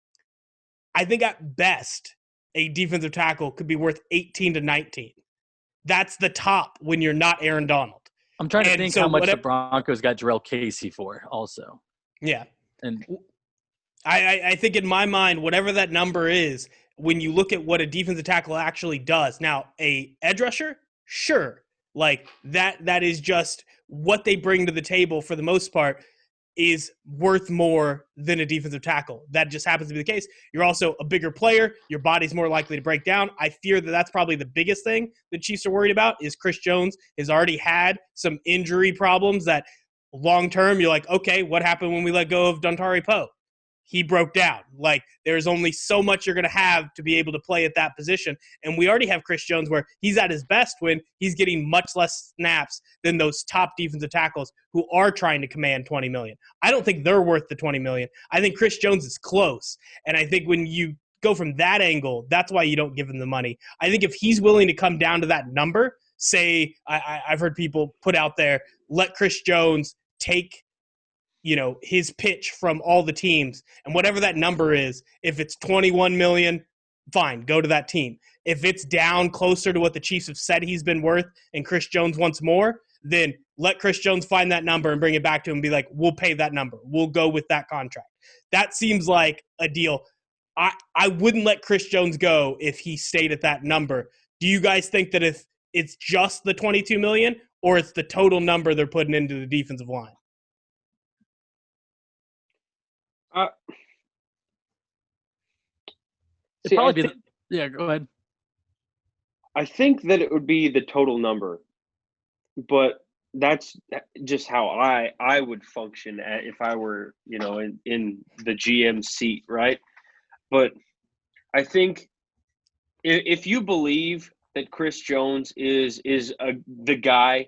[SPEAKER 1] I think at best a defensive tackle could be worth 18 to 19. That's the top when you're not Aaron Donald.
[SPEAKER 3] I'm trying to think how much the Broncos got Jarrell Casey for also.
[SPEAKER 1] Yeah.
[SPEAKER 3] And
[SPEAKER 1] I think in my mind, whatever that number is, when you look at what a defensive tackle actually does. Now, a edge rusher, sure. Like that is just what they bring to the table for the most part is worth more than a defensive tackle. That just happens to be the case. You're also a bigger player. Your body's more likely to break down. I fear that that's probably the biggest thing the Chiefs are worried about is Chris Jones has already had some injury problems that long-term you're like, okay, what happened when we let go of Dontari Poe? he broke down. Like, there's only so much you're going to have to be able to play at that position. And we already have Chris Jones where he's at his best when he's getting much less snaps than those top defensive tackles who are trying to command $20 million. I don't think they're worth the $20 million. I think Chris Jones is close. And I think when you go from that angle, that's why you don't give him the money. I think if he's willing to come down to that number, say, I've heard people put out there, let Chris Jones take his pitch from all the teams, and whatever that number is, if it's 21 million, fine, go to that team. If it's down closer to what the Chiefs have said he's been worth and Chris Jones wants more, then let Chris Jones find that number and bring it back to him and be like, we'll pay that number. We'll go with that contract. That seems like a deal. I wouldn't let Chris Jones go if he stayed at that number. Do you guys think that if it's just the 22 million or it's the total number they're putting into the defensive line?
[SPEAKER 3] It'd probably be go ahead.
[SPEAKER 2] I think that it would be the total number, but that's just how I would function if I were, in the GM seat, right? But I think if you believe that Chris Jones is the guy,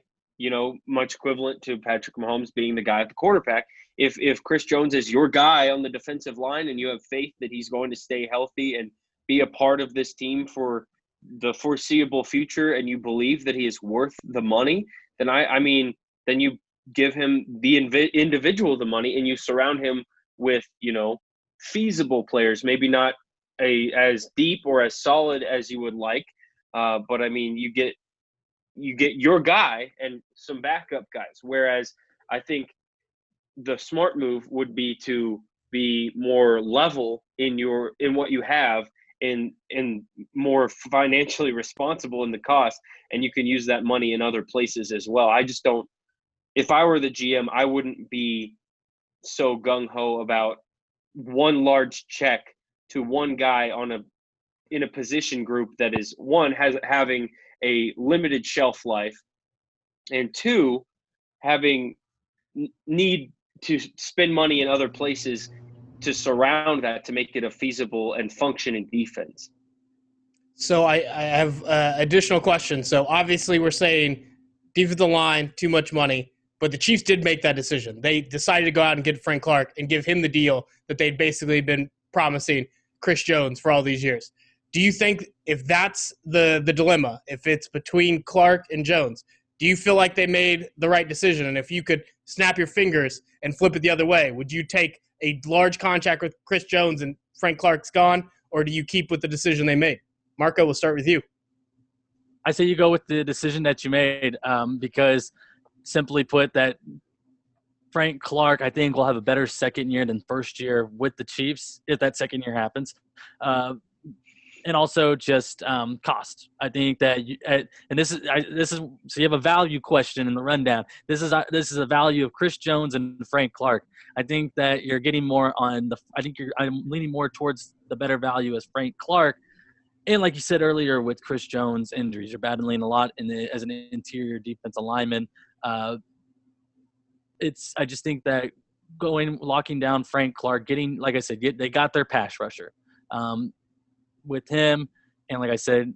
[SPEAKER 2] much equivalent to Patrick Mahomes being the guy at the quarterback, if Chris Jones is your guy on the defensive line and you have faith that he's going to stay healthy and be a part of this team for the foreseeable future, and you believe that he is worth the money, then then you give him the individual the money and you surround him with, feasible players, maybe not as deep or as solid as you would like. But you get your guy and some backup guys. Whereas I think the smart move would be to be more level in what you have and more financially responsible in the cost. And you can use that money in other places as well. I just don't, if I were the GM, I wouldn't be so gung-ho about one large check to one guy in a position group that is, one, having a limited shelf life, and two, having need to spend money in other places to surround that to make it a feasible and functioning defense.
[SPEAKER 1] So I have additional questions. So obviously we're saying defensive line, too much money. But the Chiefs did make that decision. They decided to go out and get Frank Clark and give him the deal that they'd basically been promising Chris Jones for all these years. Do you think if that's the dilemma, if it's between Clark and Jones, do you feel like they made the right decision? And if you could snap your fingers and flip it the other way, would you take a large contract with Chris Jones and Frank Clark's gone, or do you keep with the decision they made? Marco, we'll start with you.
[SPEAKER 3] I say you go with the decision that you made because – simply put, that Frank Clark, I think, will have a better second year than first year with the Chiefs if that second year happens. And also just cost. I think that this is so you have a value question in the rundown. This is a value of Chris Jones and Frank Clark. I think that you're getting more on I'm leaning more towards the better value as Frank Clark. And like you said earlier, with Chris Jones' injuries, you're battling a lot as an interior defensive lineman. I just think that locking down Frank Clark, getting, like I said, they got their pass rusher with him, and like I said,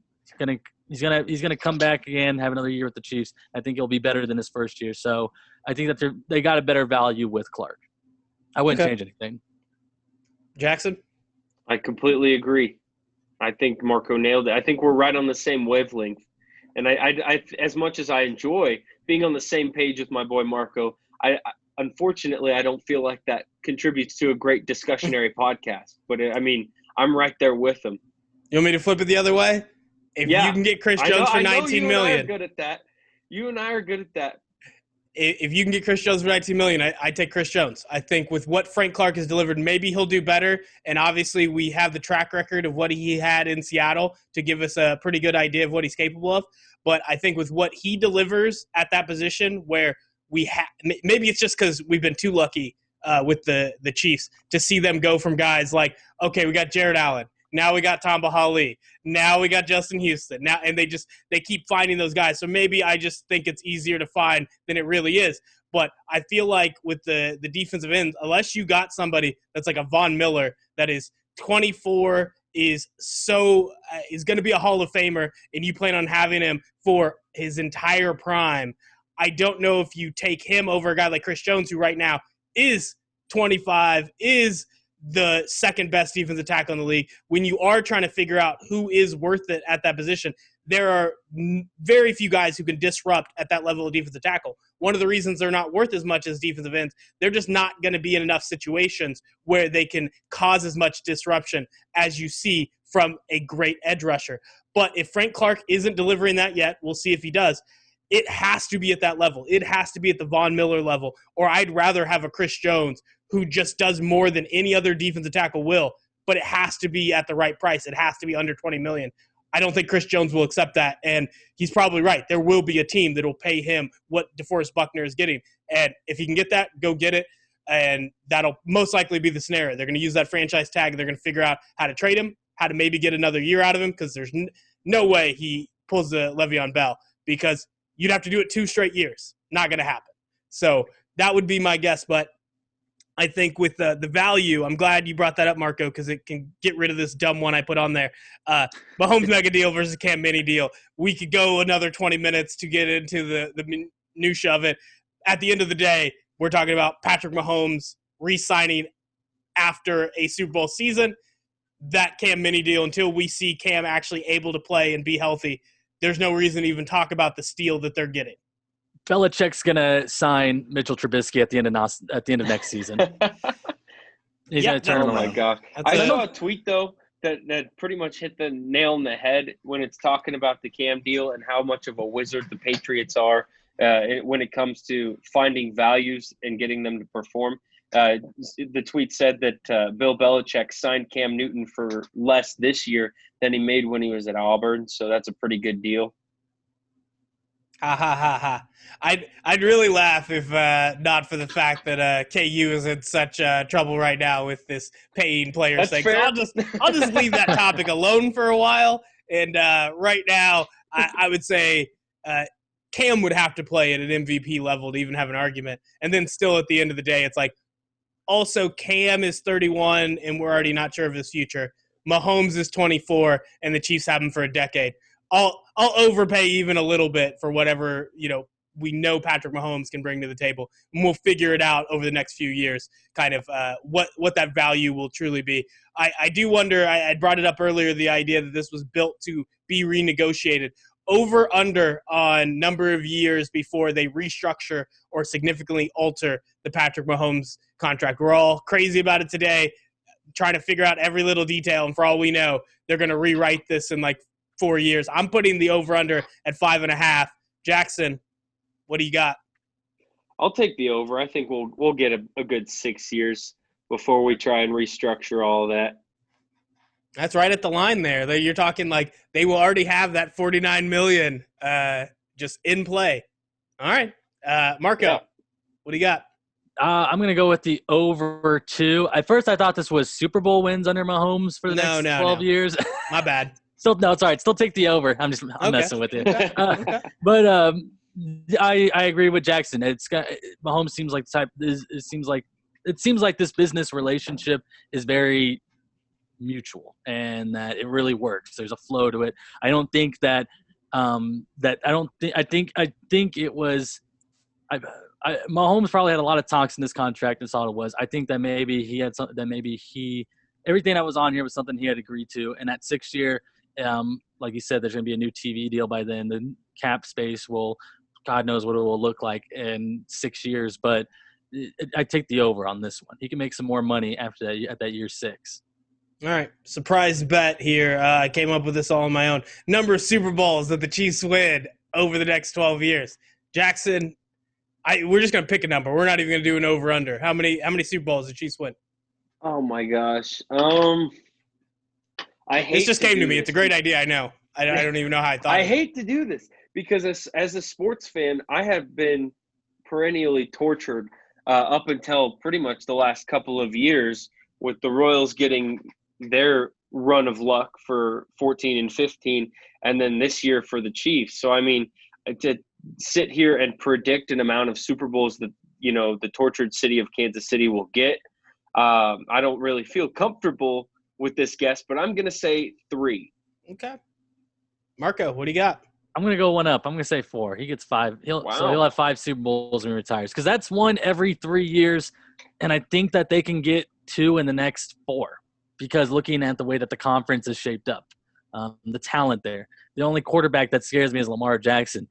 [SPEAKER 3] he's gonna come back again, have another year with the Chiefs. I think he'll be better than his first year. So I think that they got a better value with Clark. I wouldn't change anything.
[SPEAKER 1] Jackson,
[SPEAKER 2] I completely agree. I think Marco nailed it. I think we're right on the same wavelength. And I as much as I enjoy being on the same page with my boy Marco, unfortunately, I don't feel like that contributes to a great discussionary podcast. But I'm right there with him.
[SPEAKER 1] You want me to flip it the other way? If you can get Chris Jones for $19 million.
[SPEAKER 2] I are good at that. You and I are good at that.
[SPEAKER 1] If you can get Chris Jones for $19 million, I take Chris Jones. I think with what Frank Clark has delivered, maybe he'll do better. And obviously we have the track record of what he had in Seattle to give us a pretty good idea of what he's capable of. But I think with what he delivers at that position, where maybe it's just because we've been too lucky with the Chiefs to see them go from guys like, okay, we got Jared Allen. Now we got Tamba Hali. Now we got Justin Houston. Now, and they keep finding those guys. So maybe I just think it's easier to find than it really is. But I feel like with the defensive ends, unless you got somebody that's like a Von Miller that is 24, is going to be a Hall of Famer, and you plan on having him for his entire prime, I don't know if you take him over a guy like Chris Jones, who right now is 25, is the second best defensive tackle in the league. When you are trying to figure out who is worth it at that position, there are very few guys who can disrupt at that level of defensive tackle. One of the reasons they're not worth as much as defensive ends, they're just not going to be in enough situations where they can cause as much disruption as you see from a great edge rusher. But if Frank Clark isn't delivering that yet, we'll see if he does. It has to be at that level. It has to be at the Von Miller level, or I'd rather have a Chris Jones who just does more than any other defensive tackle will, but it has to be at the right price. It has to be under $20 million. I don't think Chris Jones will accept that, and he's probably right. There will be a team that will pay him what DeForest Buckner is getting, and if he can get that, go get it, and that'll most likely be the scenario. They're going to use that franchise tag, and they're going to figure out how to trade him, how to maybe get another year out of him, because there's no way he pulls the Le'Veon Bell, because you'd have to do it 2 straight years. Not going to happen. So that would be my guess, but I think with the value, I'm glad you brought that up, Marco, because it can get rid of this dumb one I put on there. Mahomes mega deal versus Cam mini deal. We could go another 20 minutes to get into the minutia of it. At the end of the day, we're talking about Patrick Mahomes re-signing after a Super Bowl season. That Cam mini deal, until we see Cam actually able to play and be healthy, there's no reason to even talk about the steal that they're getting.
[SPEAKER 3] Belichick's gonna sign Mitchell Trubisky at the end of next season. He's gonna turn him around.
[SPEAKER 2] My God! I saw a tweet though that pretty much hit the nail on the head when it's talking about the Cam deal and how much of a wizard the Patriots are when it comes to finding values and getting them to perform. The tweet said that Bill Belichick signed Cam Newton for less this year than he made when he was at Auburn, so that's a pretty good deal.
[SPEAKER 1] Ha ha ha ha! I'd really laugh if not for the fact that KU is in such trouble right now with this paying players thing. So I'll just leave that topic alone for a while. And right now, I would say Cam would have to play at an MVP level to even have an argument. And then still at the end of the day, it's like, also Cam is 31 and we're already not sure of his future. Mahomes is 24 and the Chiefs have him for a decade. I'll overpay even a little bit for whatever, we know Patrick Mahomes can bring to the table. And we'll figure it out over the next few years, kind of what that value will truly be. I do wonder, I brought it up earlier, the idea that this was built to be renegotiated. Over under on number of years before they restructure or significantly alter the Patrick Mahomes contract. We're all crazy about it today, trying to figure out every little detail. And for all we know, they're going to rewrite this in like 4 years. I'm putting the over-under at 5.5. Jackson, what do you got?
[SPEAKER 2] I'll take the over. I think we'll get a good 6 years before we try and restructure all of that.
[SPEAKER 1] That's right at the line there. You're talking like they will already have that $49 million just in play. All right. Marco, What do you got?
[SPEAKER 3] I'm going to go with the over 2. At first, I thought this was Super Bowl wins under Mahomes for the next 12 years.
[SPEAKER 1] My bad.
[SPEAKER 3] It's all right. Still take the over. I'm messing with you. But I agree with Jackson. Mahomes seems like the type. It seems like this business relationship is very mutual and that it really works. There's a flow to it. I don't think that. I think it was. Mahomes probably had a lot of talks in this contract and saw what it was. I think that maybe he had something. That maybe everything that was on here was something he had agreed to. And that 6 year. Like you said, there's going to be a new TV deal by then. The cap space God knows what it will look like in 6 years. But I take the over on this one. He can make some more money at that year 6.
[SPEAKER 1] All right. Surprise bet here. I came up with this all on my own. Number of Super Bowls that the Chiefs win over the next 12 years. Jackson, we're just going to pick a number. We're not even going to do an over-under. How many Super Bowls did the Chiefs win?
[SPEAKER 2] Oh, my gosh.
[SPEAKER 1] This just came to me. It's a great idea. I know. I don't even know how I thought.
[SPEAKER 2] I hate to do this because as a sports fan, I have been perennially tortured up until pretty much the last couple of years with the Royals getting their run of luck for 14 and 15, and then this year for the Chiefs. So, I mean, to sit here and predict an amount of Super Bowls that, the tortured city of Kansas City will get, I don't really feel comfortable with this guess, but I'm going to say 3.
[SPEAKER 1] Okay. Marco, what do you got?
[SPEAKER 3] I'm going to go one up. I'm going to say 4. He gets 5. So he'll have 5 Super Bowls when he retires, because that's one every 3 years, and I think that they can get 2 in the next 4, because looking at the way that the conference is shaped up, the talent there. The only quarterback that scares me is Lamar Jackson.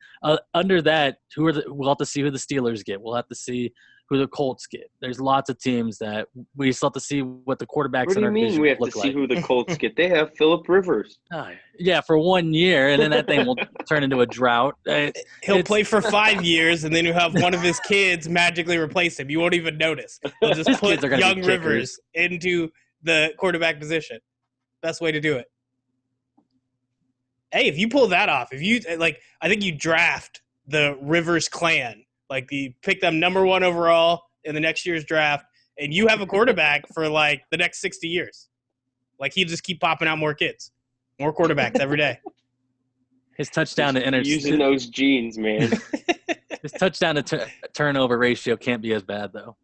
[SPEAKER 3] Under that, we'll have to see who the Steelers get. We'll have to see who the Colts get. There's lots of teams that we still have to see what the quarterbacks in our division
[SPEAKER 2] we have
[SPEAKER 3] look
[SPEAKER 2] to
[SPEAKER 3] like.
[SPEAKER 2] see who the Colts get? They have Phillip Rivers.
[SPEAKER 3] Yeah, for 1 year, and then that thing will turn into a drought.
[SPEAKER 1] He'll play for 5 years, and then you'll have one of his kids magically replace him. You won't even notice. They'll just put young Rivers into the quarterback position. Best way to do it. Hey, if you pull that off, I think you draft the Rivers clan. Like, you pick them number 1 overall in the next year's draft, and you have a quarterback for, the next 60 years. Like, he'll just keep popping out more kids, more quarterbacks every day.
[SPEAKER 3] His touchdown to interception.
[SPEAKER 2] Using those genes, man.
[SPEAKER 3] His touchdown to turnover ratio can't be as bad, though.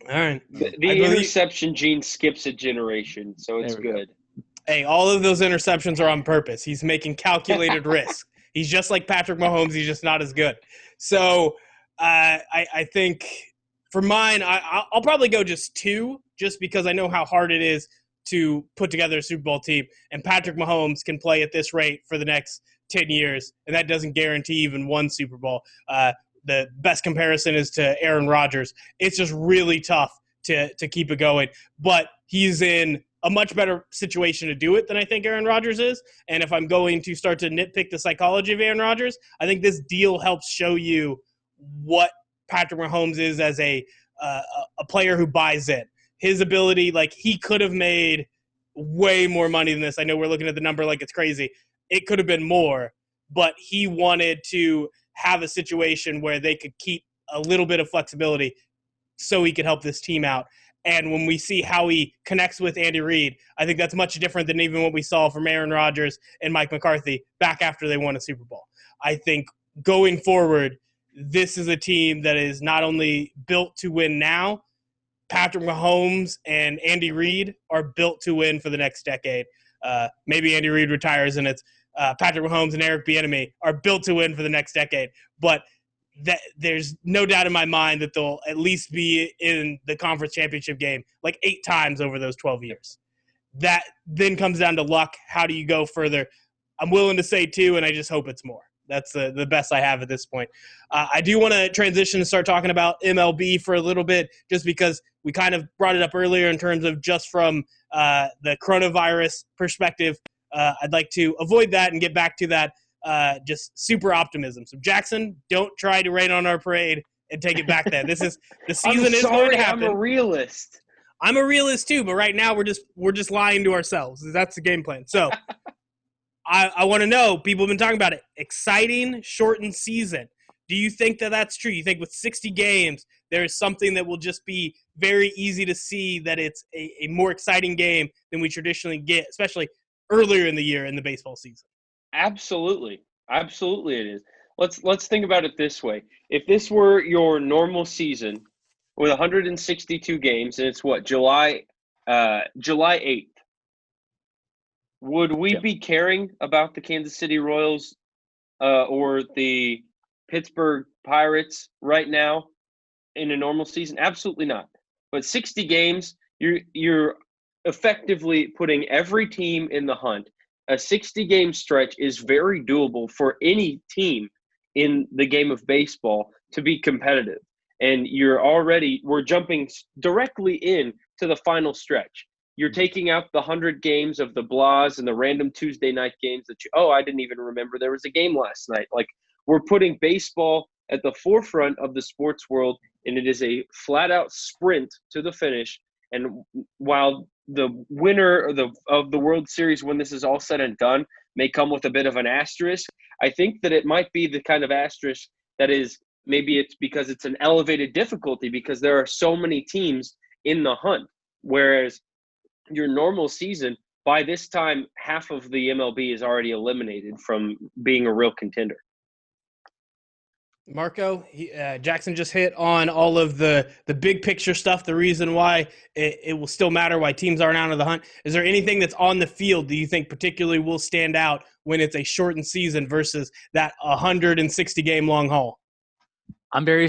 [SPEAKER 1] All right.
[SPEAKER 2] The interception gene skips a generation, so it's good.
[SPEAKER 1] Hey, all of those interceptions are on purpose. He's making calculated risk. He's just like Patrick Mahomes. He's just not as good. So I think for mine, I'll probably go just 2, just because I know how hard it is to put together a Super Bowl team. And Patrick Mahomes can play at this rate for the next 10 years, and that doesn't guarantee even 1 Super Bowl. The best comparison is to Aaron Rodgers. It's just really tough to keep it going. But he's in a much better situation to do it than I think Aaron Rodgers is. And if I'm going to start to nitpick the psychology of Aaron Rodgers, I think this deal helps show you what Patrick Mahomes is as a player who buys in. His ability, he could have made way more money than this. I know we're looking at the number like it's crazy. It could have been more, but he wanted to have a situation where they could keep a little bit of flexibility so he could help this team out. And when we see how he connects with Andy Reid, I think that's much different than even what we saw from Aaron Rodgers and Mike McCarthy back after they won a Super Bowl. I think going forward, this is a team that is not only built to win now, Patrick Mahomes and Andy Reid are built to win for the next decade. Maybe Andy Reid retires and it's Patrick Mahomes and Eric Bieniemy are built to win for the next decade. But that there's no doubt in my mind that they'll at least be in the conference championship game 8 times over those 12 years. That then comes down to luck. How do you go further? I'm willing to say 2, and I just hope it's more. That's the best I have at this point. I do want to transition and start talking about MLB for a little bit, just because we kind of brought it up earlier in terms of just from the coronavirus perspective. I'd like to avoid that and get back to that. Just super optimism. So Jackson, don't try to rain on our parade and take it back there. The season is going to happen.
[SPEAKER 2] I'm a realist.
[SPEAKER 1] I'm a realist too, but right now we're just lying to ourselves. That's the game plan. So I want to know, people have been talking about it. Exciting, shortened season. Do you think that that's true? You think with 60 games, there is something that will just be very easy to see that it's a more exciting game than we traditionally get, especially earlier in the year in the baseball season?
[SPEAKER 2] Absolutely it is. Let's think about it this way. If this were your normal season with 162 games, and it's July 8th, would we be caring about the Kansas City Royals or the Pittsburgh Pirates right now in a normal season? Absolutely not. But 60 games, you're effectively putting every team in the hunt. A 60-game stretch is very doable for any team in the game of baseball to be competitive. And we're jumping directly in to the final stretch. You're taking out the 100 games of the blahs and the random Tuesday night games that I didn't even remember there was a game last night. We're putting baseball at the forefront of the sports world, and it is a flat-out sprint to the finish. And while the winner of the World Series, when this is all said and done, may come with a bit of an asterisk, I think that it might be the kind of asterisk that is, maybe it's because it's an elevated difficulty because there are so many teams in the hunt. Whereas your normal season, by this time, half of the MLB is already eliminated from being a real contender.
[SPEAKER 1] Marco, Jackson just hit on all of the big picture stuff, the reason why it will still matter, why teams aren't out of the hunt. Is there anything that's on the field do you think particularly will stand out when it's a shortened season versus that 160-game long haul?
[SPEAKER 3] I'm very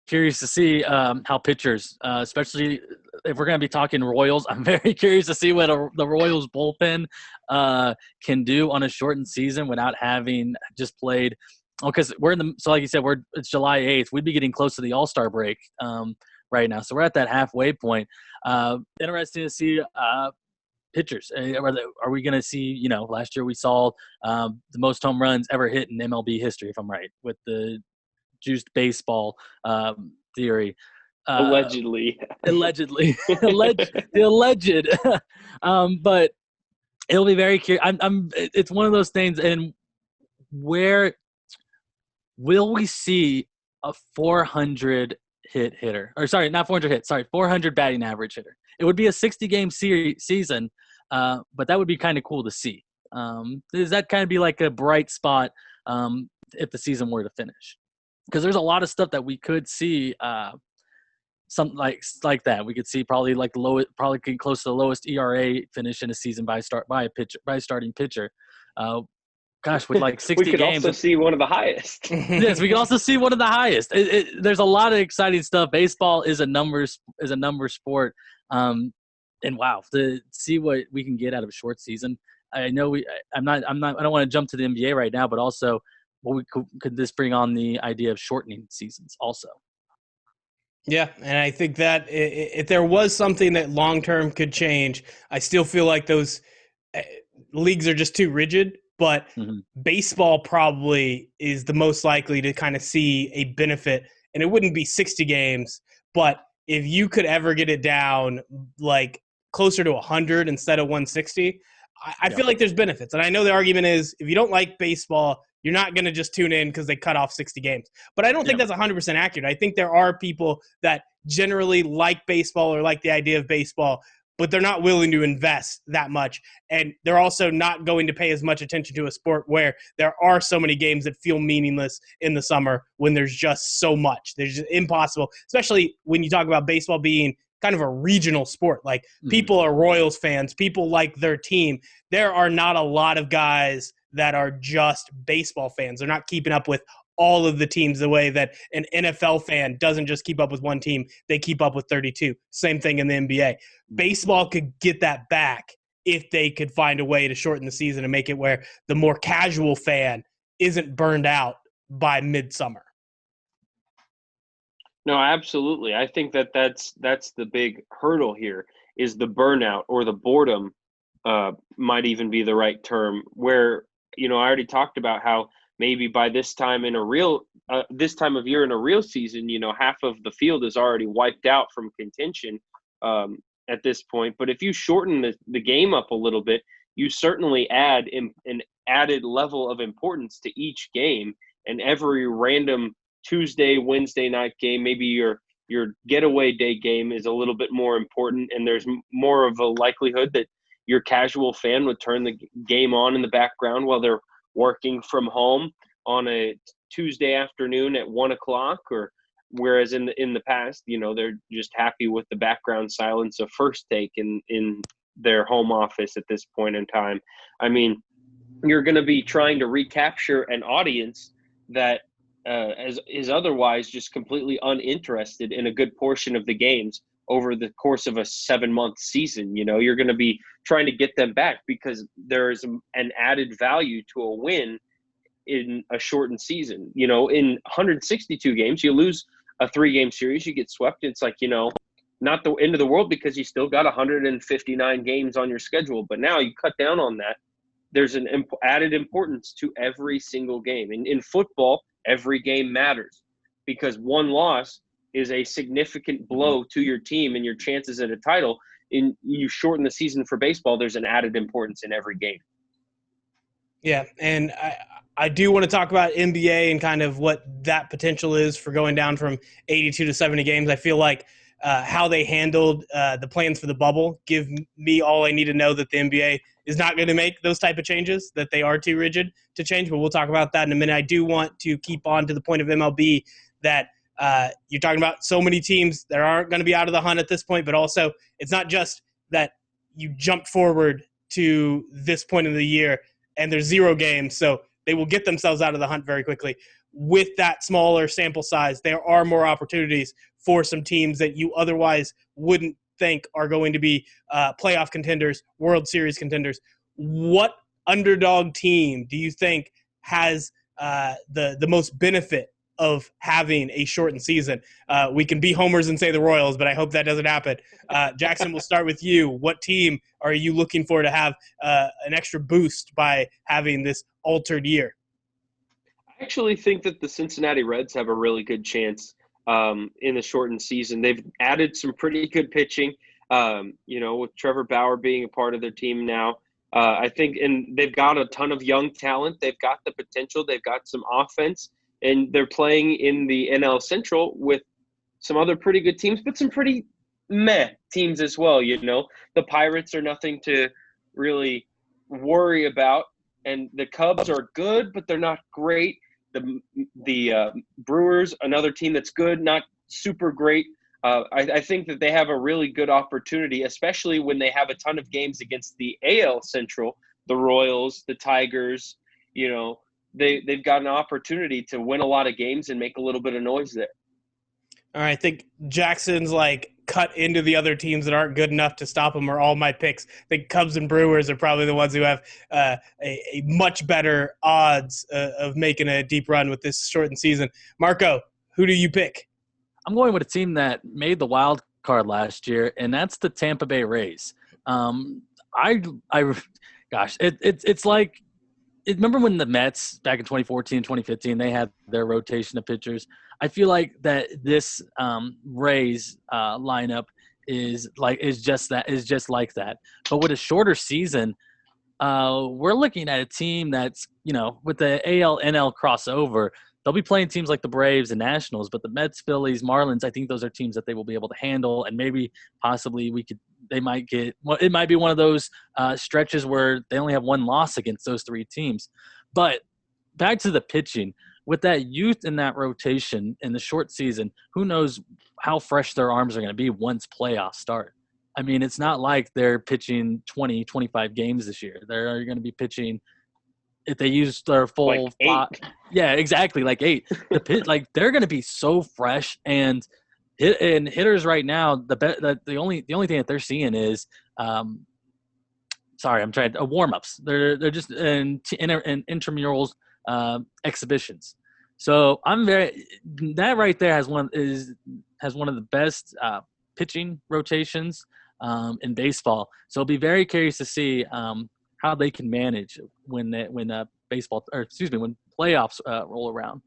[SPEAKER 3] curious to see how pitchers, especially if we're going to be talking Royals, I'm very curious to see what the Royals bullpen can do on a shortened season without having just played. Because so like you said, it's July 8th. We'd be getting close to the All-Star break right now. So we're at that halfway point. Interesting to see pitchers. Are we going to see, last year we saw the most home runs ever hit in MLB history, if I'm right, with the juiced baseball theory.
[SPEAKER 2] Allegedly.
[SPEAKER 3] The alleged. But it'll be very curious. It's one of those things, and where – will we see a 400 hitter? Or sorry, not 400 hits. Sorry, 400 batting average hitter. It would be a 60-game season, but that would be kind of cool to see. Does that kind of be like a bright spot if the season were to finish? Because there's a lot of stuff that we could see, something like that. We could see probably like probably get close to the lowest ERA finish in a season by a starting pitcher. Gosh, with like 60 games.
[SPEAKER 2] We could also see one of the highest.
[SPEAKER 3] Yes, we can also see one of the highest. There's a lot of exciting stuff. Baseball is a numbers sport. And wow, to see what we can get out of a short season. I know I don't want to jump to the NBA right now, but also could this bring on the idea of shortening seasons also?
[SPEAKER 1] Yeah, and I think that if there was something that long-term could change, I still feel like those leagues are just too rigid. But baseball probably is the most likely to kind of see a benefit. And it wouldn't be 60 games, but if you could ever get it down like closer to 100 instead of 160, I feel like there's benefits. And I know the argument is if you don't like baseball, you're not going to just tune in because they cut off 60 games. But I don't think that's 100% accurate. I think there are people that generally like baseball or like the idea of baseball, but they're not willing to invest that much. And they're also not going to pay as much attention to a sport where there are so many games that feel meaningless in the summer when there's just so much. There's just impossible, especially when you talk about baseball being kind of a regional sport. Like people are Royals fans, people like their team. There are not a lot of guys that are just baseball fans. They're not keeping up with all of the teams the way that an NFL fan doesn't just keep up with one team, they keep up with 32. Same thing in the NBA. Baseball could get that back if they could find a way to shorten the season and make it where the more casual fan isn't burned out by midsummer.
[SPEAKER 2] No, absolutely. I think that's the big hurdle here is the burnout or the boredom might even be the right term where, I already talked about how maybe by this time of year in a real season, half of the field is already wiped out from contention at this point. But if you shorten the game up a little bit, you certainly add an added level of importance to each game. And every random Tuesday, Wednesday night game, maybe your getaway day game is a little bit more important. And there's more of a likelihood that your casual fan would turn the game on in the background while they're working from home on a Tuesday afternoon at 1:00, or whereas in the past, they're just happy with the background silence of First Take in their home office at this point in time. I mean, you're going to be trying to recapture an audience that is otherwise just completely uninterested in a good portion of the games over the course of a 7-month season. You're going to be trying to get them back because there is an added value to a win in a shortened season. In 162 games, you lose a 3-game series, you get swept. It's like, not the end of the world because you still got 159 games on your schedule. But now you cut down on that. There's an added importance to every single game. And in football, every game matters because one loss is a significant blow to your team and your chances at a title. You shorten the season for baseball, there's an added importance in every game.
[SPEAKER 1] Yeah, and I do want to talk about NBA and kind of what that potential is for going down from 82 to 70 games. I feel like how they handled the plans for the bubble give me all I need to know that the NBA is not going to make those type of changes, that they are too rigid to change. But we'll talk about that in a minute. I do want to keep on to the point of MLB that you're talking about so many teams that aren't going to be out of the hunt at this point, but also it's not just that you jumped forward to this point of the year and there's 0 games, so they will get themselves out of the hunt very quickly. With that smaller sample size, there are more opportunities for some teams that you otherwise wouldn't think are going to be playoff contenders, World Series contenders. What underdog team do you think has the most benefit of having a shortened season? We can be homers and say the Royals, but I hope that doesn't happen. Jackson, we'll start with you. What team are you looking for to have an extra boost by having this altered year?
[SPEAKER 2] I actually think that the Cincinnati Reds have a really good chance in the shortened season. They've added some pretty good pitching, with Trevor Bauer being a part of their team now. I think, and they've got a ton of young talent. They've got the potential. They've got some offense, and they're playing in the NL Central with some other pretty good teams, but some pretty meh teams as well. The Pirates are nothing to really worry about, and the Cubs are good, but they're not great. The Brewers, another team that's good, not super great. I think that they have a really good opportunity, especially when they have a ton of games against the AL Central, the Royals, the Tigers. They've got an opportunity to win a lot of games and make a little bit of noise there.
[SPEAKER 1] All right, I think Jackson's cut into the other teams that aren't good enough to stop them are all my picks. I think Cubs and Brewers are probably the ones who have a much better odds of making a deep run with this shortened season. Marco, who do you pick?
[SPEAKER 3] I'm going with a team that made the wild card last year, and that's the Tampa Bay Rays. It's like – remember when the Mets back in 2014, 2015, they had their rotation of pitchers? I feel like that this Rays lineup is just like that. But with a shorter season, we're looking at a team that's, with the AL-NL crossover, they'll be playing teams like the Braves and Nationals, but the Mets, Phillies, Marlins, I think those are teams that they will be able to handle, and maybe possibly it might be one of those stretches where they only have one loss against those 3 teams. But back to the pitching. With that youth in that rotation in the short season, who knows how fresh their arms are going to be once playoffs start. I mean, it's not like they're pitching 20, 25 games this year. They're going to be pitching, if they use their full
[SPEAKER 2] like 8.
[SPEAKER 3] Yeah, exactly, like 8. They're going to be so fresh, and hitters right now, the only thing that they're seeing is warm-ups. They're just in intramurals exhibitions. So that right there has one of the best pitching rotations in baseball. So I'll be very curious to see how they can manage when playoffs roll around.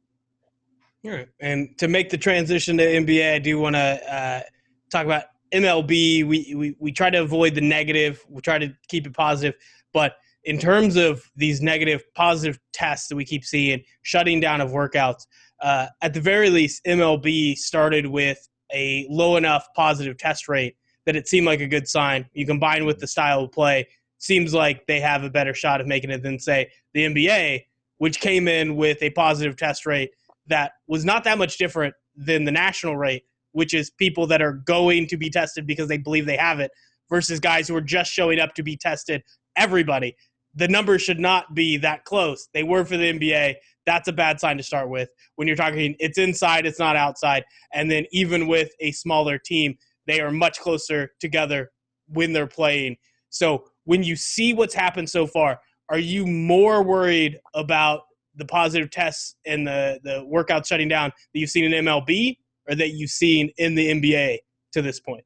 [SPEAKER 1] Yeah. And to make the transition to NBA, I do want to talk about MLB. We try to avoid the negative. We try to keep it positive, but in terms of these negative, positive tests that we keep seeing, shutting down of workouts, at the very least, MLB started with a low enough positive test rate that it seemed like a good sign. You combine with the style of play, seems like they have a better shot of making it than, say, the NBA, which came in with a positive test rate that was not that much different than the national rate, which is people that are going to be tested because they believe they have it, versus guys who are just showing up to be tested. Everybody. The numbers should not be that close. They were for the NBA. That's a bad sign to start with. When you're talking, it's inside, it's not outside. And then even with a smaller team, they are much closer together when they're playing. So when you see what's happened so far, are you more worried about the positive tests and the workouts shutting down that you've seen in MLB or that you've seen in the NBA to this point?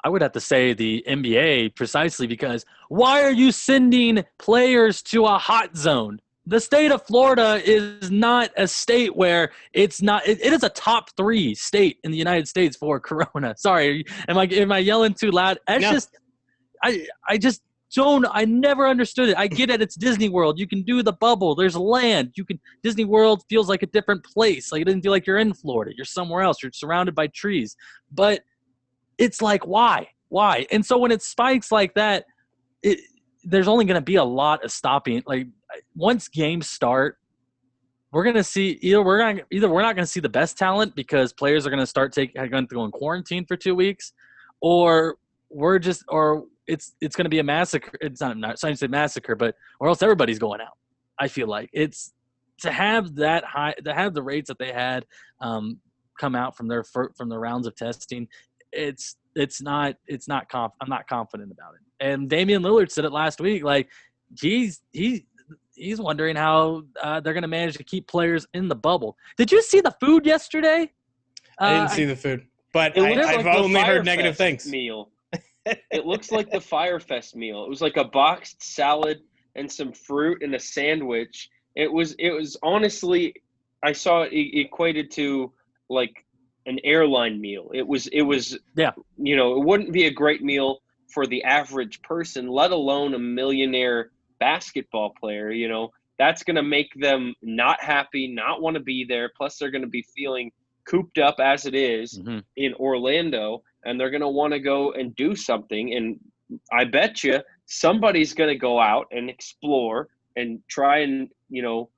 [SPEAKER 3] I would have to say the NBA, precisely because why are you sending players to a hot zone? The state of Florida is not a state where it is a top 3 state in the United States for corona. Sorry, am I yelling too loud? It's
[SPEAKER 1] no.
[SPEAKER 3] just I just I never understood it. I get it. It's Disney World. You can do the bubble. There's land. Disney World feels like a different place. Like, it doesn't feel like you're in Florida. You're somewhere else. You're surrounded by trees. But it's like, why? And so when it spikes like that, there's only going to be a lot of stopping. Like, once games start, we're going to see either we're not going to see the best talent because players are going to going to go in quarantine for 2 weeks, or it's going to be a massacre. It's not trying to say massacre, but or else everybody's going out. I feel like it's to have that high, to have the rates that they had come out from the rounds of testing. I'm not confident about it. And Damian Lillard said it last week. Like, he's wondering how they're going to manage to keep players in the bubble. Did you see the food yesterday?
[SPEAKER 1] I didn't see the food, but I've only heard negative things.
[SPEAKER 2] Meal. It looks like the Firefest meal. It was like a boxed salad and some fruit and a sandwich. It was honestly, I saw it equated to like an airline meal. It was
[SPEAKER 3] yeah.
[SPEAKER 2] You know, it wouldn't be a great meal for the average person, let alone a millionaire basketball player. You know, that's going to make them not happy, not want to be there. Plus, they're going to be feeling cooped up as it is in Orlando, and they're going to want to go and do something. And I bet you somebody's going to go out and explore and try and, you know,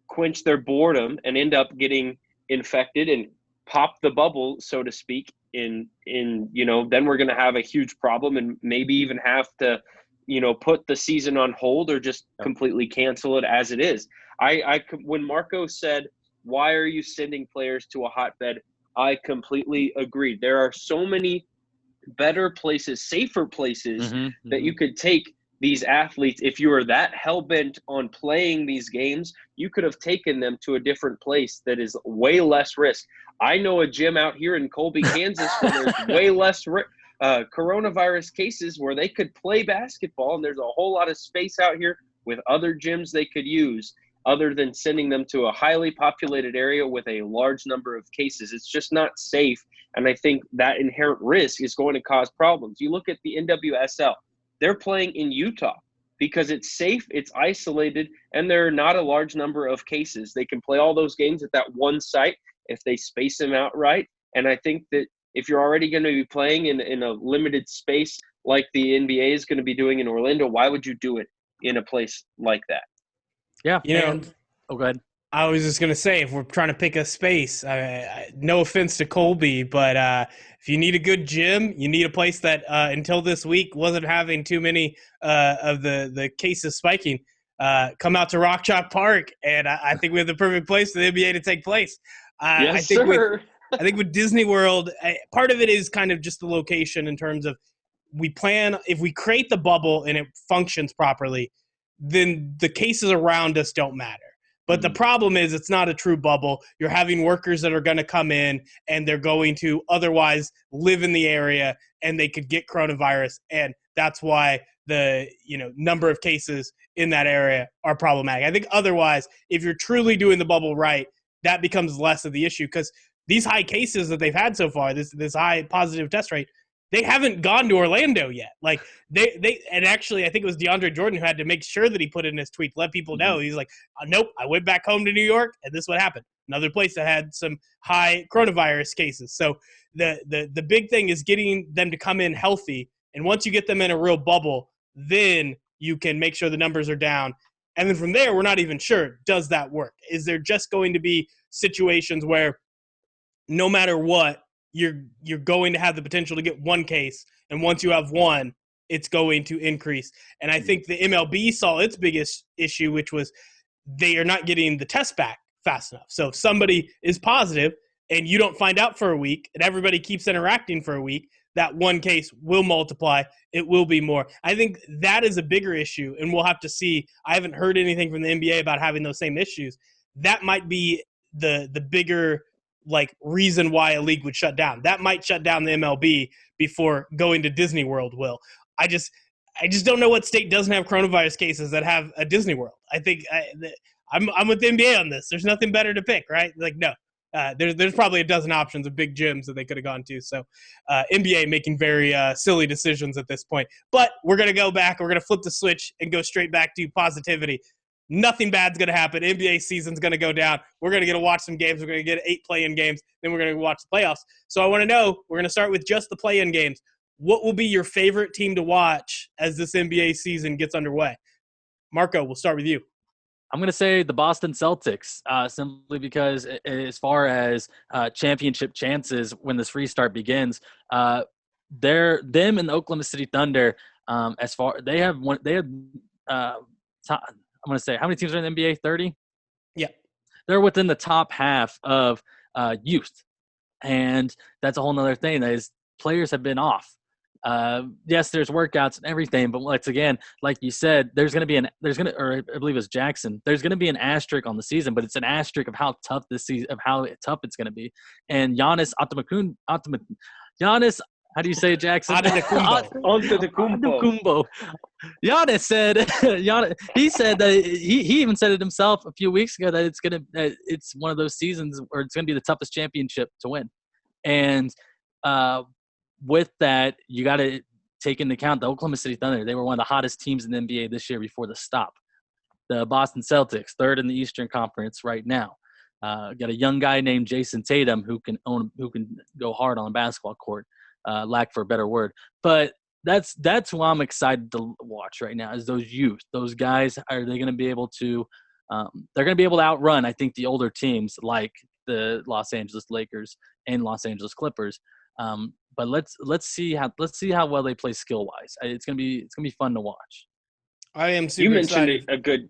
[SPEAKER 2] quench their boredom and end up getting infected and pop the bubble, so to speak. In you know, then we're going to have a huge problem and maybe even have to, you know, put the season on hold or just completely cancel it as it is. When Marco said, why are you sending players to a hotbed? I completely agreed. There are so many better places, safer places that you could take these athletes. If you are that hell-bent on playing these games, you could have taken them to a different place that is way less risk. I know a gym out here in Colby, Kansas, where there's way less coronavirus cases where they could play basketball, and there's a whole lot of space out here with other gyms they could use other than sending them to a highly populated area with a large number of cases. It's just not safe, and I think that inherent risk is going to cause problems. You look at the NWSL. They're playing in Utah because it's safe, it's isolated, and there are not a large number of cases. They can play all those games at that one site if they space them out right. And I think that if you're already going to be playing in a limited space like the NBA is going to be doing in Orlando, why would you do it in a place like that?
[SPEAKER 3] Yeah.
[SPEAKER 1] You know,
[SPEAKER 3] go ahead.
[SPEAKER 1] I was just going to say, if we're trying to pick a space, no offense to Colby, but if you need a good gym, you need a place that until this week wasn't having too many of the cases spiking, come out to Rock Chalk Park, and I think we have the perfect place for the NBA to take place.
[SPEAKER 2] Yes, sir.
[SPEAKER 1] I think with Disney World, part of it is kind of just the location in terms of if we create the bubble and it functions properly, then the cases around us don't matter. But the problem is it's not a true bubble. You're having workers that are going to come in and they're going to otherwise live in the area and they could get coronavirus. And that's why the number of cases in that area are problematic. I think otherwise, if you're truly doing the bubble right, that becomes less of the issue because these high cases that they've had so far, this high positive test rate, they haven't gone to Orlando yet. Like and actually, I think it was DeAndre Jordan who had to make sure that he put in his tweet, let people know. He's like, nope, I went back home to New York, and this is what happened. Another place that had some high coronavirus cases. So the big thing is getting them to come in healthy, and once you get them in a real bubble, then you can make sure the numbers are down. And then from there, we're not even sure, does that work? Is there just going to be situations where no matter what, you're going to have the potential to get one case, and once you have one, it's going to increase. And I think the MLB saw its biggest issue, which was they are not getting the test back fast enough. So if somebody is positive and you don't find out for a week and everybody keeps interacting for a week, that one case will multiply. It will be more. I think that is a bigger issue, and we'll have to see. I haven't heard anything from the NBA about having those same issues. That might be the bigger reason why a league would shut down. That might shut down the MLB before going to Disney World will. I just don't know what state doesn't have coronavirus cases that have a Disney World. I think I'm with the NBA on this. There's nothing better to pick, right? No. There's probably a dozen options of big gyms that they could have gone to. So NBA making very silly decisions at this point. But we're going to go back. We're going to flip the switch and go straight back to positivity. Nothing bad's going to happen. NBA season's going to go down. We're going to get to watch some games. We're going to get 8 play-in games. Then we're going to watch the playoffs. So I want to know, we're going to start with just the play-in games. What will be your favorite team to watch as this NBA season gets underway? Marco, we'll start with you.
[SPEAKER 3] I'm going to say the Boston Celtics, simply because as far as championship chances when this restart begins, them and the Oklahoma City Thunder, I'm going to say, how many teams are in the NBA? 30?
[SPEAKER 1] Yeah.
[SPEAKER 3] They're within the top half of youth. And that's a whole nother thing. That is, players have been off. Yes, there's workouts and everything, but once again, like you said, I believe it's Jackson. There's going to be an asterisk on the season, but it's an asterisk of how tough this season, of how tough it's going to be. And Giannis, how do you say it, Jackson?
[SPEAKER 2] Antetokounmpo.
[SPEAKER 3] Giannis said, he said that he even said it himself a few weeks ago that it's one of those seasons where it's going to be the toughest championship to win. And with that, you got to take into account the Oklahoma City Thunder. They were one of the hottest teams in the NBA this year before the stop. The Boston Celtics, third in the Eastern Conference right now. Got a young guy named Jason Tatum who can go hard on a basketball court. Lack for a better word, but that's who I'm excited to watch right now. Is those youth, those guys? Are they going to be able to? They're going to be able to outrun, I think, the older teams like the Los Angeles Lakers and Los Angeles Clippers. But let's see how well they play skill wise. It's gonna be fun to watch.
[SPEAKER 1] I am super excited.
[SPEAKER 2] You mentioned a good.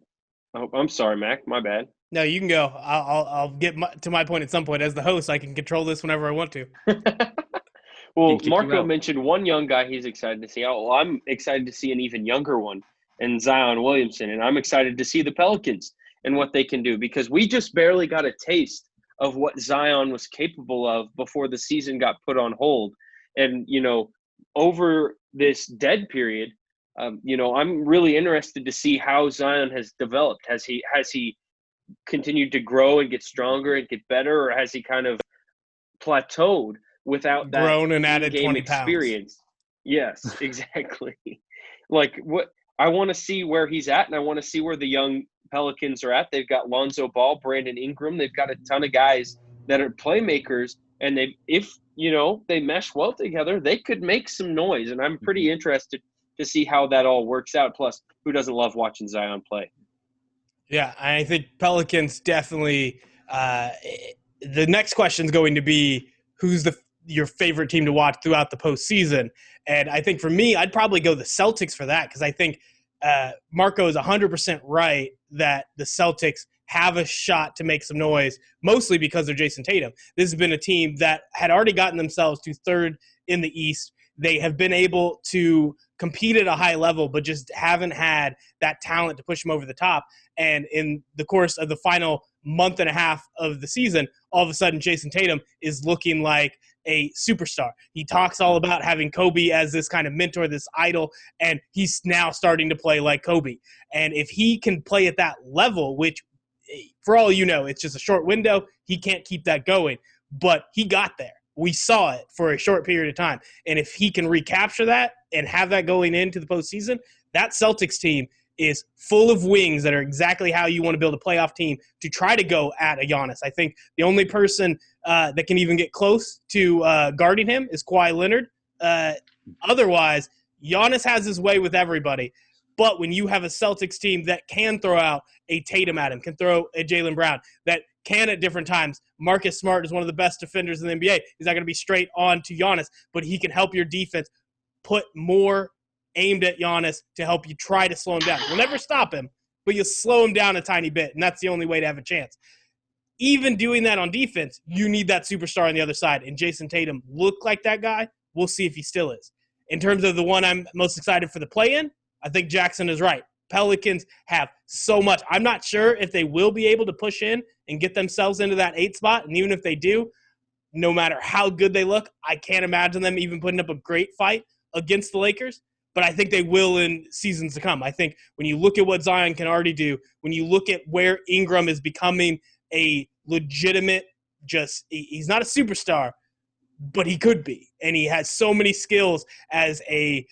[SPEAKER 2] Oh, I'm sorry, Mac. My bad.
[SPEAKER 1] No, you can go. I'll get to my point at some point. As the host, I can control this whenever I want to.
[SPEAKER 2] Well, Marco mentioned one young guy he's excited to see. Well, I'm excited to see an even younger one, and Zion Williamson. And I'm excited to see the Pelicans and what they can do, because we just barely got a taste of what Zion was capable of before the season got put on hold. And, over this dead period, I'm really interested to see how Zion has developed. Has he continued to grow and get stronger and get better, or has he kind of plateaued without that
[SPEAKER 1] grown and added 20
[SPEAKER 2] experience?
[SPEAKER 1] pounds?
[SPEAKER 2] Yes, exactly. Like, what I want to see where he's at, and I want to see where the young Pelicans are at. They've got Lonzo Ball, Brandon Ingram. They've got a ton of guys that are playmakers, and if they mesh well together, they could make some noise. And I'm pretty interested to see how that all works out. Plus, who doesn't love watching Zion play?
[SPEAKER 1] Yeah, I think Pelicans definitely. The next question is going to be, who's your favorite team to watch throughout the postseason? And I think for me, I'd probably go the Celtics for that, because I think Marco is 100% right that the Celtics have a shot to make some noise, mostly because of Jason Tatum. This has been a team that had already gotten themselves to third in the East. They have been able to compete at a high level, but just haven't had that talent to push them over the top. And in the course of the final month and a half of the season, all of a sudden Jason Tatum is looking like a superstar. He talks all about having Kobe as this kind of mentor, this idol, and he's now starting to play like Kobe. And if he can play at that level, which for all it's just a short window, he can't keep that going. But he got there. We saw it for a short period of time. And if he can recapture that and have that going into the postseason, that Celtics team is full of wings that are exactly how you want to build a playoff team to try to go at a Giannis. I think the only person that can even get close to guarding him is Kawhi Leonard. Otherwise, Giannis has his way with everybody. But when you have a Celtics team that can throw out a Tatum at him, can throw a Jaylen Brown, that can at different times. Marcus Smart is one of the best defenders in the NBA. He's not going to be straight on to Giannis, but he can help your defense put more aimed at Giannis to help you try to slow him down. You'll never stop him, but you'll slow him down a tiny bit, and that's the only way to have a chance. Even doing that on defense, you need that superstar on the other side, and Jason Tatum looked like that guy. We'll see if he still is. In terms of the one I'm most excited for the play-in, I think Jackson is right. Pelicans have so much. I'm not sure if they will be able to push in and get themselves into that 8 spot, and even if they do, no matter how good they look, I can't imagine them even putting up a great fight against the Lakers. But I think they will in seasons to come. I think when you look at what Zion can already do, when you look at where Ingram is becoming a legitimate he's not a superstar, but he could be. And he has so many skills as a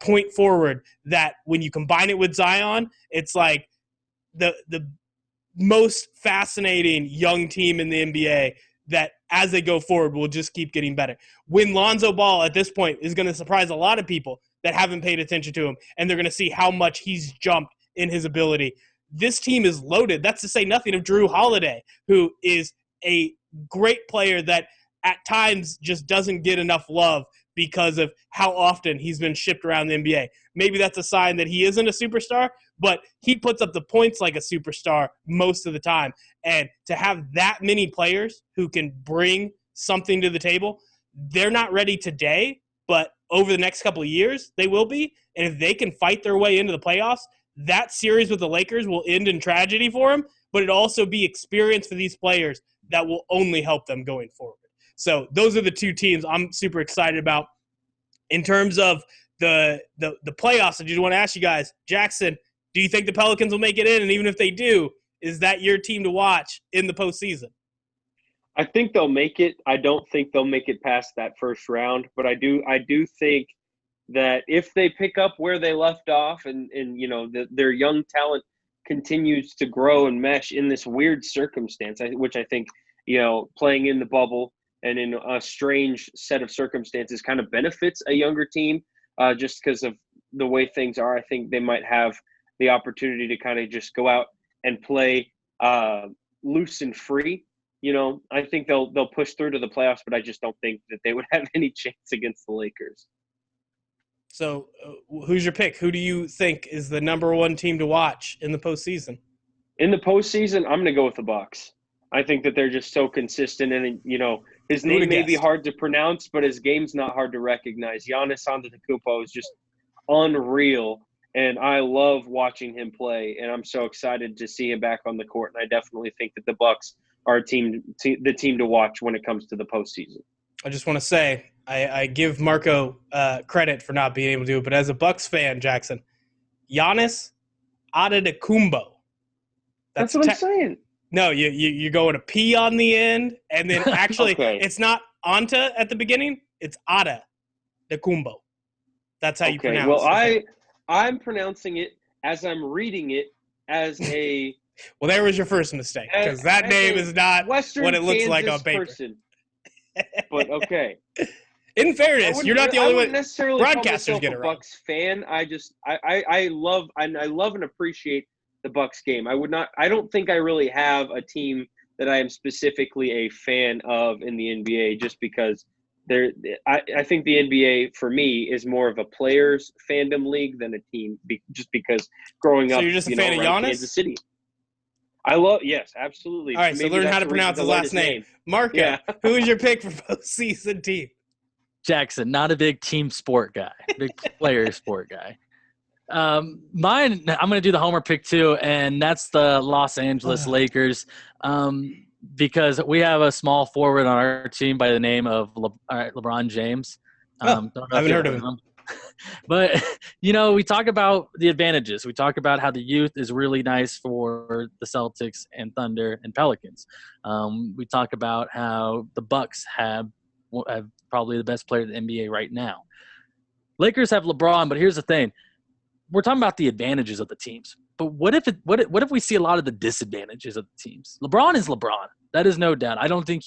[SPEAKER 1] point forward that when you combine it with Zion, it's like the most fascinating young team in the NBA that as they go forward will just keep getting better. When Lonzo Ball at this point is going to surprise a lot of people that haven't paid attention to him, and they're going to see how much he's jumped in his ability. This team is loaded. That's to say nothing of Drew Holiday, who is a great player that at times just doesn't get enough love because of how often he's been shipped around the NBA. Maybe that's a sign that he isn't a superstar, but he puts up the points like a superstar most of the time. And to have that many players who can bring something to the table, they're not ready today, but over the next couple of years, they will be. And if they can fight their way into the playoffs, that series with the Lakers will end in tragedy for them, but it'll also be experience for these players that will only help them going forward. So those are the two teams I'm super excited about. In terms of the playoffs, I just want to ask you guys, Jackson, do you think the Pelicans will make it in? And even if they do, is that your team to watch in the postseason?
[SPEAKER 2] I think they'll make it. I don't think they'll make it past that first round, but I do think that if they pick up where they left off and their young talent continues to grow and mesh in this weird circumstance, which I think, playing in the bubble and in a strange set of circumstances kind of benefits a younger team just because of the way things are. I think they might have the opportunity to kind of just go out and play loose and free. I think they'll push through to the playoffs, but I just don't think that they would have any chance against the Lakers.
[SPEAKER 1] So who's your pick? Who do you think is the number one team to watch in the postseason?
[SPEAKER 2] In the postseason, I'm going to go with the Bucks. I think that they're just so consistent, and his name may be hard to pronounce, but his game's not hard to recognize. Giannis Antetokounmpo is just unreal, and I love watching him play, and I'm so excited to see him back on the court. And I definitely think that the Bucks are the team to watch when it comes to the postseason.
[SPEAKER 1] I just want to say I give Marco credit for not being able to do it, but as a Bucks fan, Jackson, Giannis Antetokounmpo.
[SPEAKER 2] That's what I'm saying.
[SPEAKER 1] No, you're going a P on the end, and then actually It's not Anta at the beginning. It's Antetokounmpo. That's how you pronounce it.
[SPEAKER 2] Well, I'm pronouncing it as I'm reading it as a –
[SPEAKER 1] Well, there was your first mistake because that name is not
[SPEAKER 2] Western
[SPEAKER 1] what it looks
[SPEAKER 2] Kansas
[SPEAKER 1] like on paper.
[SPEAKER 2] Person. But okay.
[SPEAKER 1] In fairness, you're not the only one.
[SPEAKER 2] Necessarily
[SPEAKER 1] broadcasters get it right.
[SPEAKER 2] Bucks fan. I love and appreciate the Bucks game. I don't think I really have a team that I am specifically a fan of in the NBA just because I think the NBA for me is more of a players fandom league than a team just because growing up,
[SPEAKER 1] so you're just a fan of Giannis?
[SPEAKER 2] Kansas City. Yes, absolutely.
[SPEAKER 1] All right, so learn how to pronounce his last name. Marco, yeah. Who is your pick for postseason team?
[SPEAKER 3] Jackson, not a big team sport guy, big player sport guy. Mine, I'm going to do the homer pick too, and that's the Los Angeles Lakers because we have a small forward on our team by the name of LeBron James.
[SPEAKER 1] I haven't heard of him.
[SPEAKER 3] But, we talk about the advantages. We talk about how the youth is really nice for the Celtics and Thunder and Pelicans. We talk about how the Bucks have probably the best player in the NBA right now. Lakers have LeBron, but here's the thing. We're talking about the advantages of the teams. But what if we see a lot of the disadvantages of the teams? LeBron is LeBron. That is no doubt. I don't think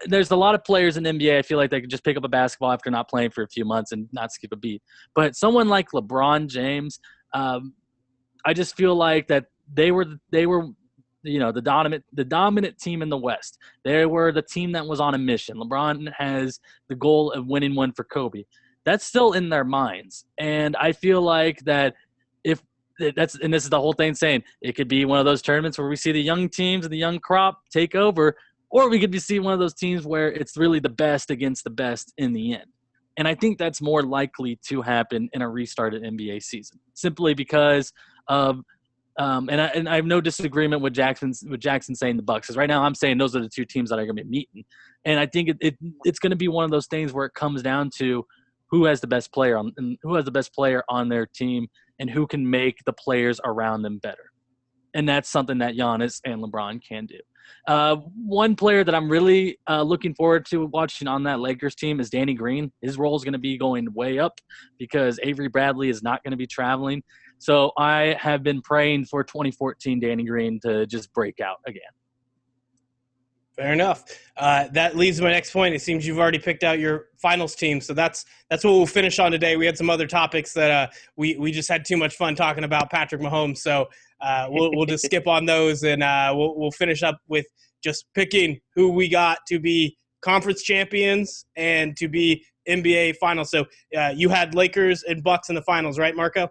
[SPEAKER 3] there's a lot of players in the NBA I feel like they could just pick up a basketball after not playing for a few months and not skip a beat. But someone like LeBron James, I just feel like that they were the dominant team in the West. They were the team that was on a mission. LeBron has the goal of winning one for Kobe. That's still in their minds. And I feel like that and this is the whole thing saying it could be one of those tournaments where we see the young teams and the young crop take over, or we could be seeing one of those teams where it's really the best against the best in the end. And I think that's more likely to happen in a restarted NBA season, simply because of and I have no disagreement with Jackson saying the Bucks, because right now I'm saying those are the two teams that are going to be meeting. And I think it's going to be one of those things where it comes down to who has the best player on their team and who can make the players around them better. and that's something that Giannis and LeBron can do. One player that I'm really looking forward to watching on that Lakers team is Danny Green. His role is going to be going way up because Avery Bradley is not going to be traveling. So I have been praying for 2014 Danny Green to just break out again.
[SPEAKER 1] Fair enough. That leads to my next point. It seems you've already picked out your finals team, so that's what we'll finish on today. We had some other topics that we just had too much fun talking about Patrick Mahomes, so we'll just skip on those, and we'll finish up with just picking who we got to be conference champions and to be NBA finals. So you had Lakers and Bucks in the finals, right, Marco?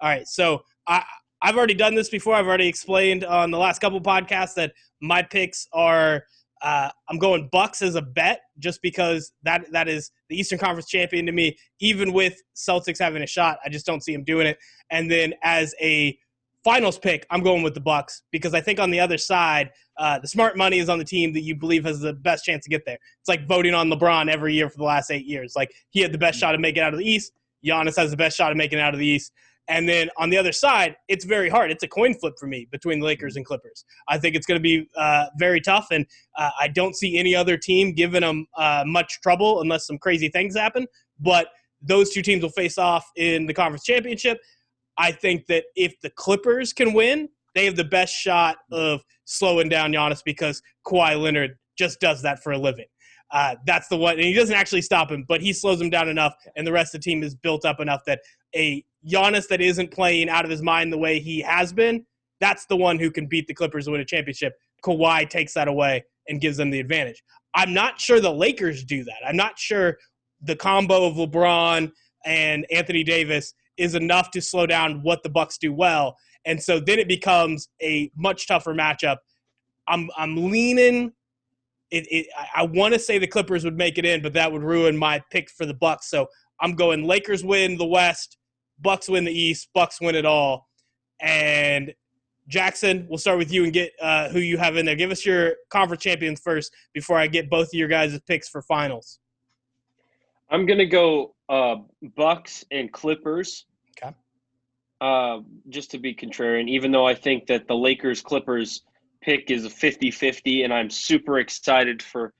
[SPEAKER 1] All right, so I've already done this before. I've already explained on the last couple podcasts that my picks are I'm going Bucks as a bet just because that is the Eastern Conference champion to me. Even with Celtics having a shot, I just don't see them doing it. And then as a finals pick, I'm going with the Bucks because I think on the other side, the smart money is on the team that you believe has the best chance to get there. It's like voting on LeBron every year for the last 8 years. Like he had the best shot of making it out of the East. Giannis has the best shot of making it out of the East. And then on the other side, it's very hard. It's a coin flip for me between the Lakers and Clippers. I think it's going to be very tough, and I don't see any other team giving them much trouble unless some crazy things happen. But those two teams will face off in the conference championship. I think that if the Clippers can win, they have the best shot of slowing down Giannis because Kawhi Leonard just does that for a living. That's the one, and he doesn't actually stop him, but he slows him down enough, and the rest of the team is built up enough that a Giannis that isn't playing out of his mind the way he has been, that's the one who can beat the Clippers and win a championship. Kawhi takes that away and gives them the advantage. I'm not sure the Lakers do that. I'm not sure the combo of LeBron and Anthony Davis is enough to slow down what the Bucks do well, and so then it becomes a much tougher matchup. I'm leaning. I want to say the Clippers would make it in, but that would ruin my pick for the Bucks. So I'm going Lakers win the West, Bucks win the East, Bucks win it all. And Jackson, we'll start with you and get who you have in there. Give us your conference champions first before I get both of your guys' picks for finals.
[SPEAKER 2] I'm going to go Bucks and Clippers.
[SPEAKER 1] Okay.
[SPEAKER 2] Just to be contrarian, even though I think that the Lakers-Clippers pick is a 50-50, and I'm super excited for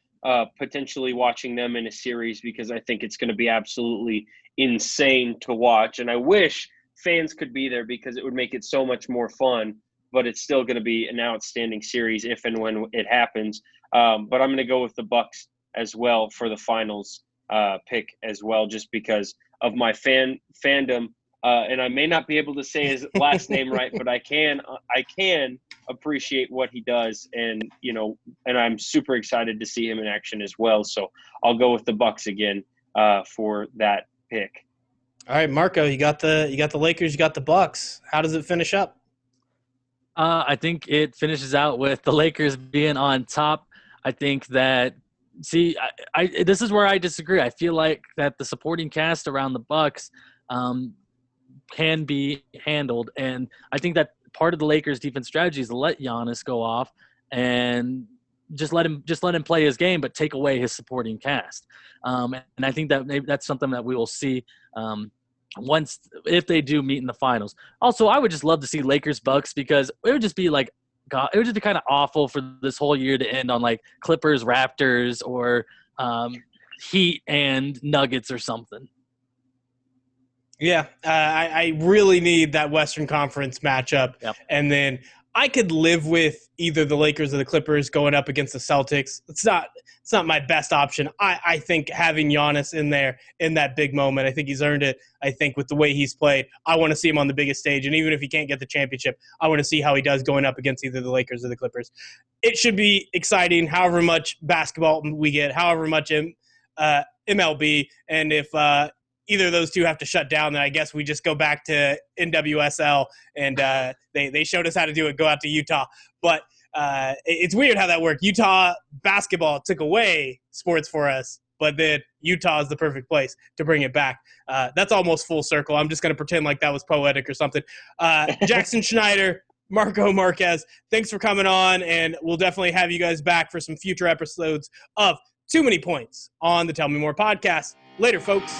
[SPEAKER 2] potentially watching them in a series because I think it's going to be absolutely insane to watch. And I wish fans could be there because it would make it so much more fun, but it's still going to be an outstanding series if and when it happens. But I'm going to go with the Bucks as well for the finals pick as well, just because of my fandom. And I may not be able to say his last name right, but I can appreciate what he does, and I'm super excited to see him in action as well. So I'll go with the Bucks again for that pick.
[SPEAKER 1] All right, Marco, you got the Lakers, you got the Bucks. How does it finish up?
[SPEAKER 3] I think it finishes out with the Lakers being on top. I think that this is where I disagree. I feel like that the supporting cast around the Bucks can be handled, and I think that part of the Lakers' defense strategy is to let Giannis go off and just let him play his game, but take away his supporting cast. And I think that maybe that's something that we will see if they do meet in the finals. Also, I would just love to see Lakers Bucks because it would just be like, God, it would just be kind of awful for this whole year to end on like Clippers Raptors or Heat and Nuggets or something.
[SPEAKER 1] Yeah, I really need that Western Conference matchup.
[SPEAKER 3] Yep.
[SPEAKER 1] And then I could live with either the Lakers or the Clippers going up against the Celtics. It's not my best option. I think having Giannis in there in that big moment, I think he's earned it. I think with the way he's played, I want to see him on the biggest stage. And even if he can't get the championship, I want to see how he does going up against either the Lakers or the Clippers. It should be exciting, however much basketball we get, however much MLB. And if either of those two have to shut down, then I guess we just go back to NWSL, and they showed us how to do it, go out to Utah. But it's weird how that worked. Utah basketball took away sports for us, but then Utah is the perfect place to bring it back. That's almost full circle. I'm just going to pretend like that was poetic or something. Jackson Schneider, Marco Marquez, thanks for coming on, and we'll definitely have you guys back for some future episodes of Too Many Points on the Tell Me More podcast. Later, folks.